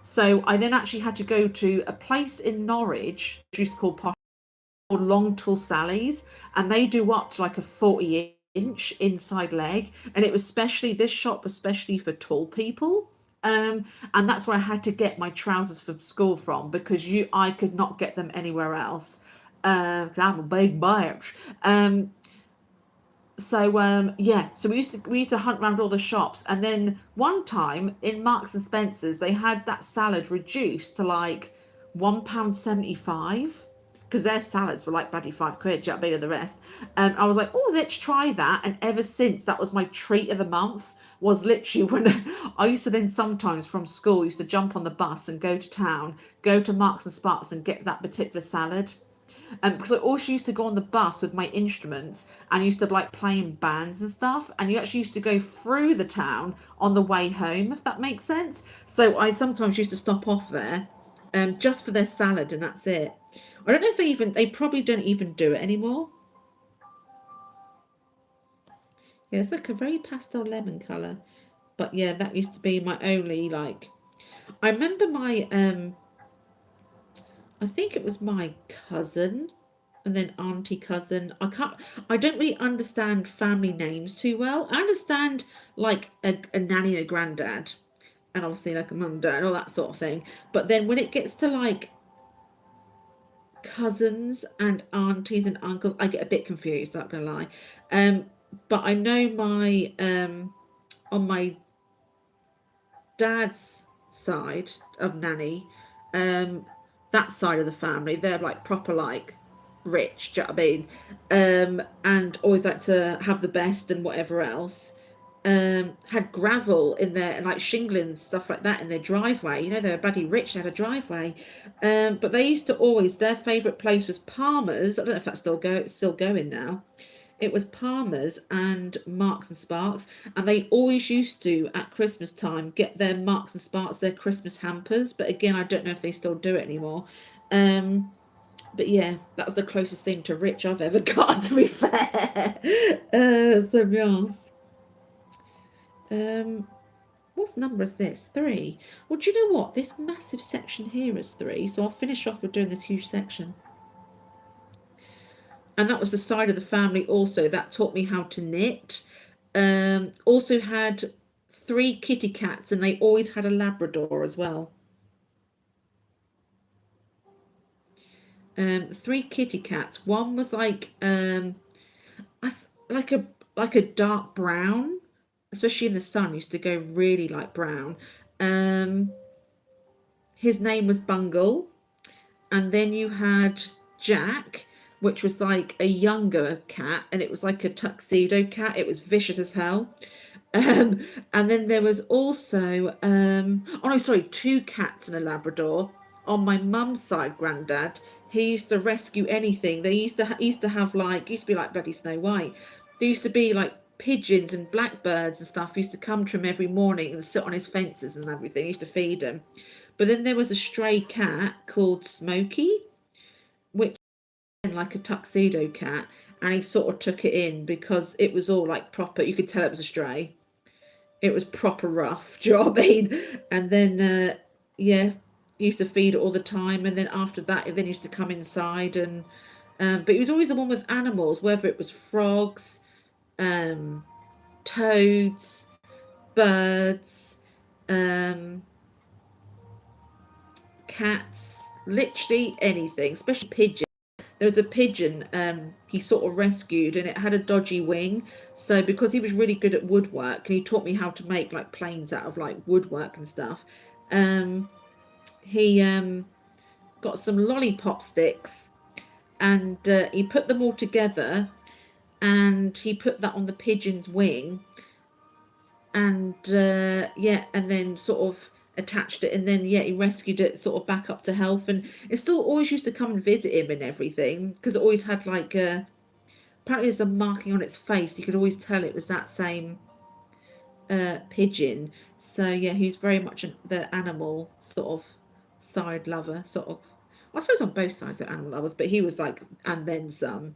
A: So I then actually had to go to a place in Norwich, which used to call Long Tall Sally's, and they do up to like a 40-inch inside leg. And it was this shop was specially for tall people. And that's where I had to get my trousers from school from because I could not get them anywhere else. I'm a big bitch. Yeah, so we used to hunt around all the shops, and then one time in Marks and Spencer's they had that salad reduced to like £1.75 because their salads were like bloody £5. Do you know what I mean? And the rest. I was like, oh, let's try that, and ever since that was my treat of the month. Was literally when I used to then sometimes from school used to jump on the bus and go to town, go to Marks and Sparks and get that particular salad. Because I also used to go on the bus with my instruments and used to like playing bands and stuff, and you actually used to go through the town on the way home, if that makes sense. So I sometimes used to stop off there just for their salad, and that's it. I don't know if they probably don't even do it anymore. Yeah, it's like a very pastel lemon colour. But yeah, that used to be my only like. I remember my I think it was my cousin and then auntie cousin. I don't really understand family names too well. I understand like a nanny and a granddad and obviously like a mum and dad and all that sort of thing. But then when it gets to like cousins and aunties and uncles, I get a bit confused, not gonna lie. But I know my on my dad's side of nanny, that side of the family, they're like proper like rich, do you know what I mean? And always like to have the best and whatever else. Had gravel in there and like shingling stuff like that in their driveway. You know, they were bloody rich, they had a driveway. But they used to always, their favourite place was Palmer's. I don't know if that's still going now. It was Palmer's and Marks and Sparks, and they always used to at Christmas time get their Marks and Sparks their Christmas hampers. But again, I don't know if they still do it anymore. But yeah, that was the closest thing to rich I've ever got, to be fair. So yes. What number is this? 3. Well, do you know what? This massive section here is 3, so I'll finish off with doing this huge section. And that was the side of the family also that taught me how to knit. Also had 3 kitty cats, and they always had a Labrador as well. Three kitty cats. One was like a like a dark brown, especially in the sun, used to go really like brown. Um, his name was Bungle, and then you had Jack, which was like a younger cat, and it was like a tuxedo cat. It was vicious as hell. Um, and then there was also oh no, sorry, two cats and a Labrador. On my mum's side, granddad, he used to rescue anything. They used to have like used to be like bloody Snow White. There used to be like pigeons and blackbirds and stuff. He used to come to him every morning and sit on his fences and everything. He used to feed them. But then there was a stray cat called Smokey, which was like a tuxedo cat, and he sort of took it in because it was all like proper. You could tell it was a stray. It was proper rough. Do you know what I mean? And then yeah, he used to feed it all the time. And then after that, it then used to come inside and but he was always the one with animals, whether it was frogs, um, toads, birds, um, cats, literally anything, especially pigeons. There was a pigeon he sort of rescued, and it had a dodgy wing. So because he was really good at woodwork, and he taught me how to make like planes out of like woodwork and stuff, he got some lollipop sticks, and he put them all together, and he put that on the pigeon's wing, and yeah, and then sort of attached it, and then yeah, he rescued it sort of back up to health, and it still always used to come and visit him and everything, because it always had like apparently there's a marking on its face. You could always tell it was that same pigeon. So yeah, he's very much the animal sort of side lover, sort of. I suppose on both sides they're animal lovers, but he was like, and then some.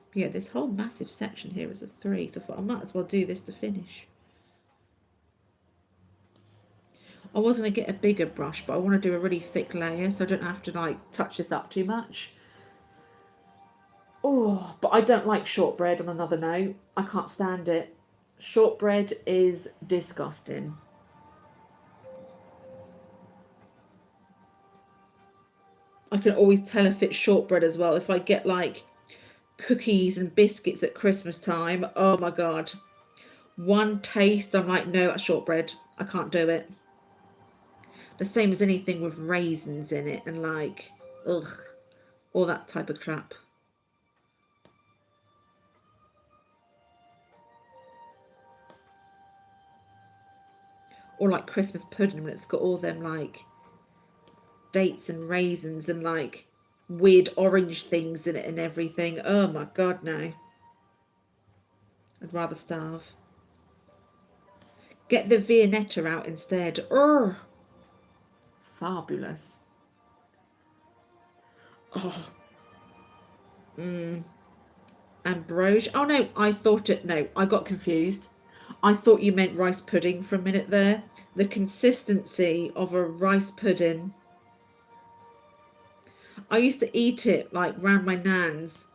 A: But yeah, this whole massive section here is a 3, so I thought I might as well do this to finish. I was going to get a bigger brush, but I want to do a really thick layer so I don't have to like touch this up too much. Oh, but I don't like shortbread on another note. I can't stand it. Shortbread is disgusting. I can always tell if it's shortbread as well. If I get like cookies and biscuits at Christmas time, oh my God. One taste, I'm like, no, that's shortbread. I can't do it. The same as anything with raisins in it and like, ugh, all that type of crap. Or like Christmas pudding when it's got all them like dates and raisins and like weird orange things in it and everything. Oh my God, no. I'd rather starve. Get the Viennetta out instead. Urgh. Fabulous. Oh. Ambrosia. Oh no, I thought it. No, I got confused. I thought you meant rice pudding for a minute there. The consistency of a rice pudding. I used to eat it like round my nan's,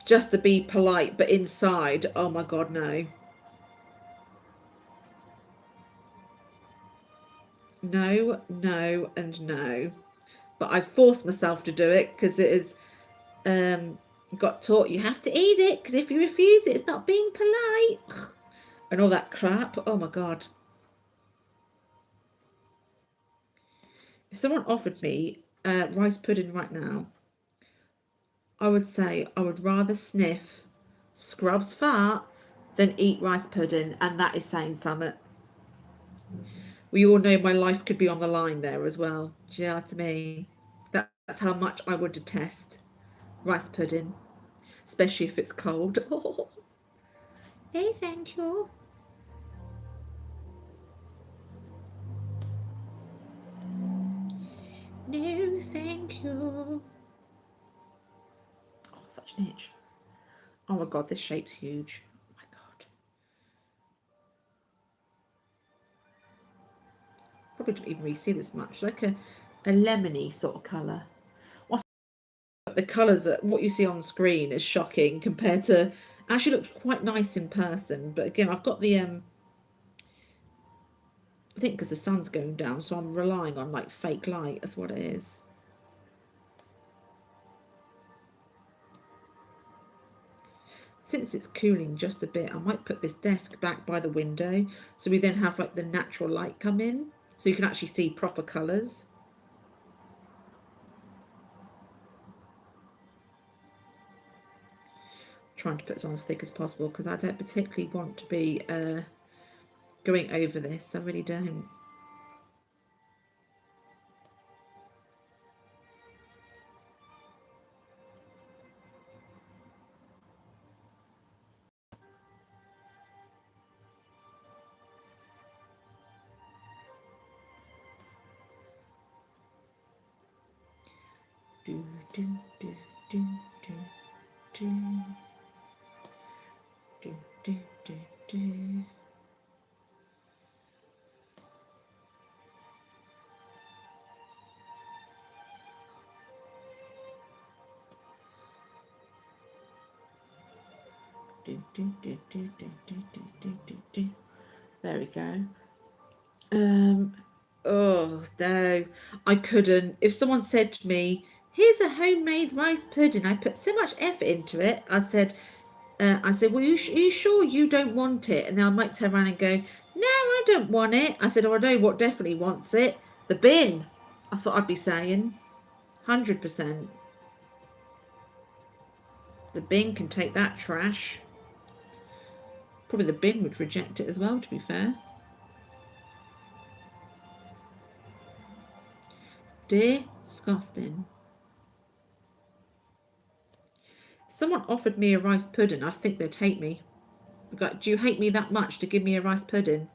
A: just to be polite, but inside, oh my God, no. No, no, and no. But I forced myself to do it because it is got taught you have to eat it because if you refuse it, it's not being polite and all that crap. Oh my God. If someone offered me rice pudding right now, I would say I would rather sniff Scrub's fart than eat rice pudding, and that is saying something. We all know my life could be on the line there as well. Do you know what I mean? That's how much I would detest rice pudding, especially if it's cold. Oh, no, thank you. No, thank you. Oh, such an itch. Oh my God, this shape's huge. Oh my God. Probably don't even really see this much. Like a lemony sort of colour. The colours, what you see on screen is shocking compared to, actually looks quite nice in person. But again, I've got the I think because the sun's going down, so I'm relying on like fake light. That's what it is. Since it's cooling just a bit, I might put this desk back by the window so we then have like the natural light come in so you can actually see proper colours. Trying to put this on as thick as possible because I don't particularly want to be going over this. I really don't. Do, do, do, do, do, do. Do, do, do, do. Do, do, do, do, do, do, do, do, do. There we go. Oh no, I couldn't. If someone said to me, "Here's a homemade rice pudding," I put so much effort into it. I said, "Well, you sure you don't want it?" And then I might turn around and go, "No, I don't want it." I said, "Oh, I know what definitely wants it. The bin." I thought I'd be saying, 100%. The bin can take that trash. Probably the bin would reject it as well, to be fair. Disgusting. Someone offered me a rice pudding, I think they'd hate me. Like, do you hate me that much to give me a rice pudding?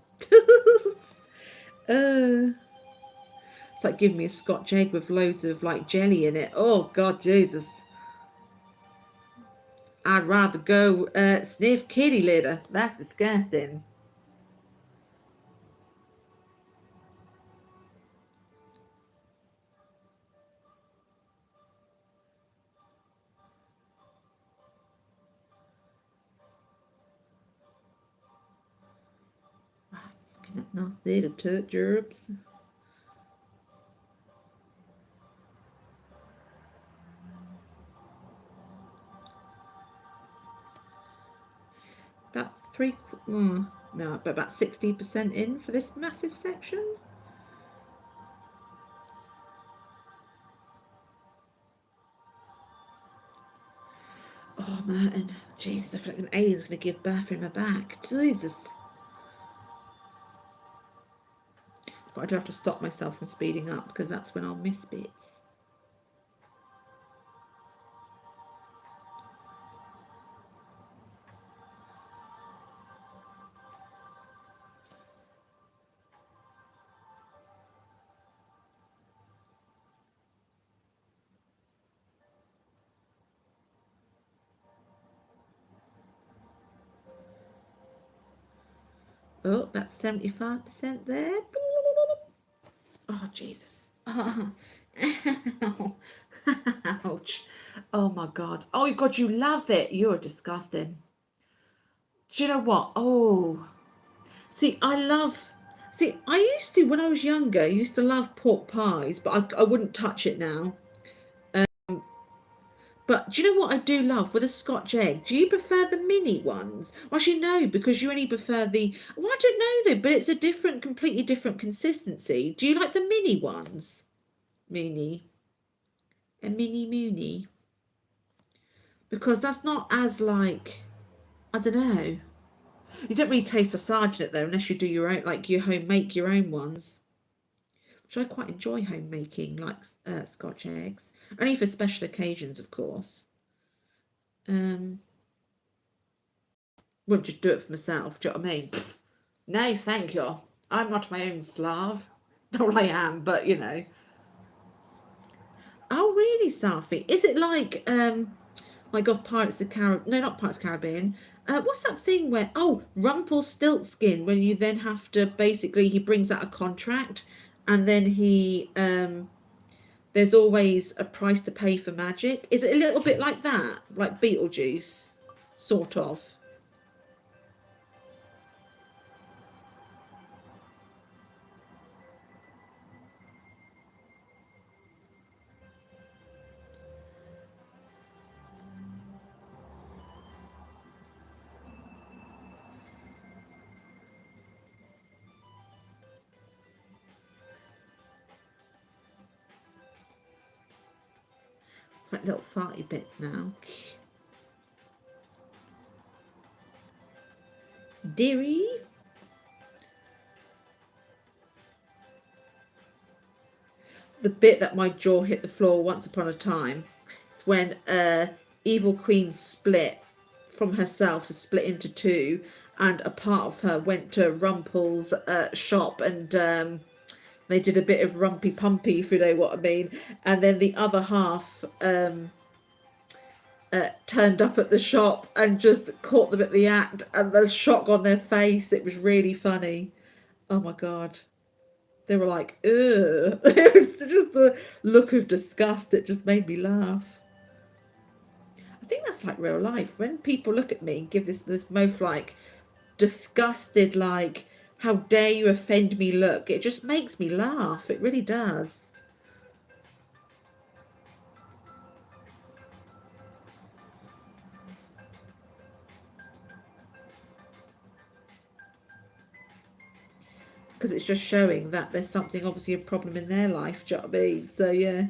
A: It's like giving me a Scotch egg with loads of like jelly in it. Oh God, Jesus. I'd rather go sniff kitty litter. That's disgusting. Not there to touch herbs. About no, but about 60% in for this massive section. Oh, Martin. Jesus, I feel like an alien's going to give birth in my back. Jesus. But I do have to stop myself from speeding up because that's when I'll miss bits. Oh, that's 75% there. Oh, Jesus. Oh. Ouch. Oh, my God. Oh, God, you love it. You're disgusting. Do you know what? Oh. See, I used to, when I was younger, I used to love pork pies, but I wouldn't touch it now. But do you know what I do love with a Scotch egg? Do you prefer the mini ones? Well, actually, no, because you only prefer the. Well, I don't know though, but it's a different, completely different consistency. Do you like the mini ones? Mini. A mini moony. Because that's not as like. I don't know. You don't really taste a sergeant though, unless you do your own, like you home make your own ones. Which I quite enjoy homemaking, like Scotch eggs. Only for special occasions, of course. Wouldn't just do it for myself, do you know what I mean? No, thank you. I'm not my own Slav. Well, I am, but you know. Oh, really, Safi? Is it like, my God, Pirates of the Caribbean? No, not Pirates of the Caribbean. What's that thing where, oh, Rumpelstiltskin, when you then have to, basically, he brings out a contract and then there's always a price to pay for magic. Is it a little bit like that? Like Beetlejuice? Sort of. like little farty bits now. Dearie. The bit that my jaw hit the floor once upon a time is when Evil Queen split from herself to split into two, and a part of her went to Rumpel's shop, and they did a bit of rumpy pumpy, if you know what I mean, and then the other half turned up at the shop and just caught them at the act, and the shock on their face, it was really funny. Oh my god. They were like, ugh. It was just the look of disgust. It just made me laugh. I think that's like real life. When people look at me and give this most like disgusted, like, how dare you offend me look, it just makes me laugh. It really does. Because it's just showing that there's something, obviously a problem in their life, do you know what I mean? So yeah.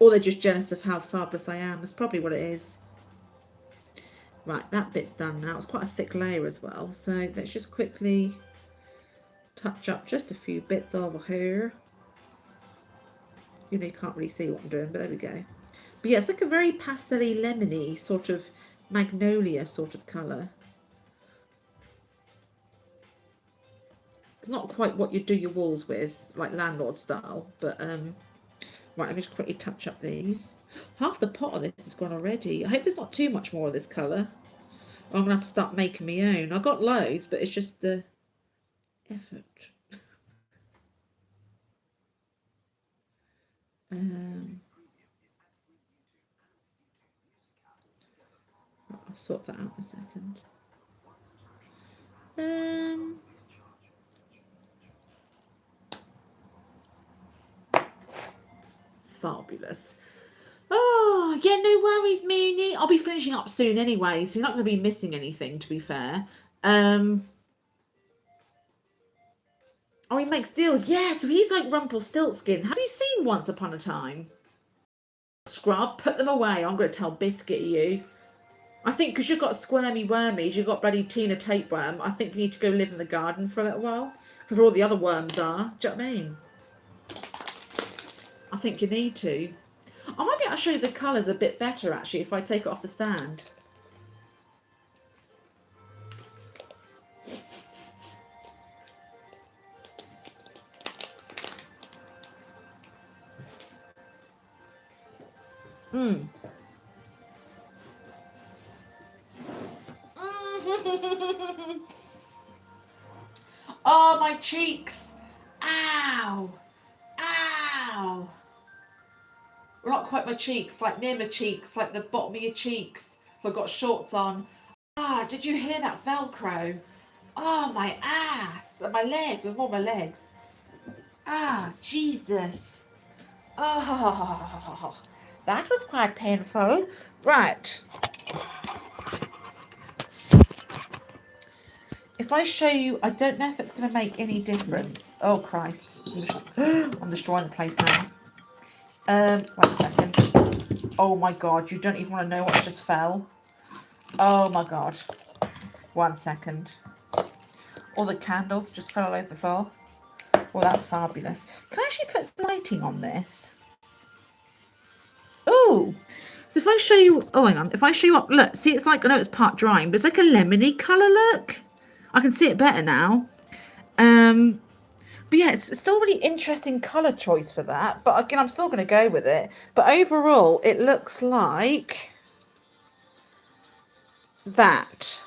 A: Or they're just jealous of how fabulous I am. That's probably what it is. Right, that bit's done now. It's quite a thick layer as well. So let's just quickly touch up just a few bits over here. You know, you can't really see what I'm doing, but there we go. But yeah, it's like a very pastel-y, lemony sort of magnolia sort of colour. It's not quite what you do your walls with, like landlord style, but right, let me just quickly touch up these. Half the pot of this is gone already. I hope there's not too much more of this colour. I'm gonna have to start making my own. I got loads, but it's just the effort. I'll sort that out in a second. Fabulous. Oh, yeah, no worries, Mooney. I'll be finishing up soon anyway, so you're not going to be missing anything, to be fair. Oh, he makes deals. Yeah, so he's like Rumpelstiltskin. Have you seen Once Upon a Time? Scrub, put them away. I'm going to tell Biscuit you. I think because you've got squirmy wormies, you've got bloody Tina Tapeworm, I think you need to go live in the garden for a little while. Because all the other worms are. Do you know what I mean? I think you need to. I might be able to show you the colours a bit better, actually, if I take it off the stand. Oh, my cheeks. Ow. Ow. Well, not quite my cheeks, like near my cheeks, like the bottom of your cheeks. So I've got shorts on. Ah, did you hear that Velcro? Oh, my ass. And my legs, with more my legs. Ah, Jesus. Oh, that was quite painful. Right. If I show you, I don't know if it's going to make any difference. Oh, Christ. I'm destroying the place now. Wait a second. Oh, my God. You don't even want to know what just fell. Oh, my God. 1 second. All the candles just fell all over the floor. Well, that's fabulous. Can I actually put some lighting on this? Oh, so if I show you, oh, hang on. If I show you up, look, see, it's like, I know it's part drying, but it's like a lemony colour look. I can see it better now. But yeah, it's still a really interesting colour choice for that. But again, I'm still going to go with it. But overall, it looks like that.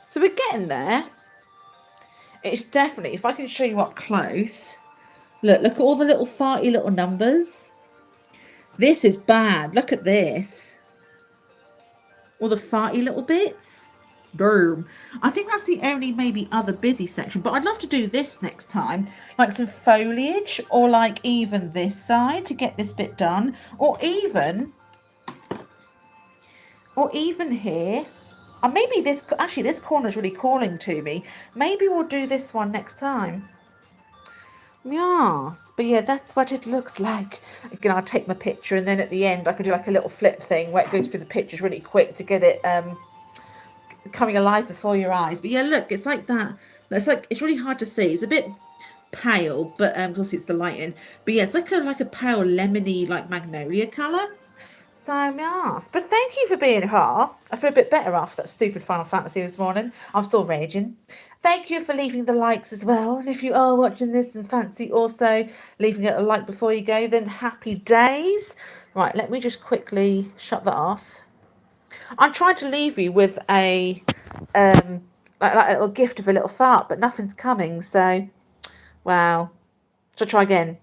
A: So we're getting there. It's definitely, if I can show you up close, look at all the little farty little numbers. This is bad. Look at this. All the farty little bits. Boom. I think that's the only maybe other busy section, but I'd love to do this next time, like some foliage, or like even this side to get this bit done, or even here. And maybe this, actually this corner is really calling to me. Maybe we'll do this one next time. Yes, but yeah, that's what it looks like. Again, I'll take my picture, and then at the end I can do like a little flip thing where it goes through the pictures really quick to get it coming alive before your eyes. But yeah, look, it's like that. It's like, it's really hard to see. It's a bit pale, but obviously it's the lighting. But yeah, it's like a pale lemony, like magnolia colour. So yes, but thank you for being here. I feel a bit better after that stupid Final Fantasy this morning. I'm still raging. Thank you for leaving the likes as well. And if you are watching this and fancy also leaving it a like before you go, then happy days. Right, let me just quickly shut that off. I'm trying to leave you with a like a little gift of a little fart, but nothing's coming. So, wow. So try again.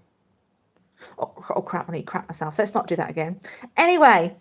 A: Oh crap! I need to crap myself. Let's not do that again. Anyway,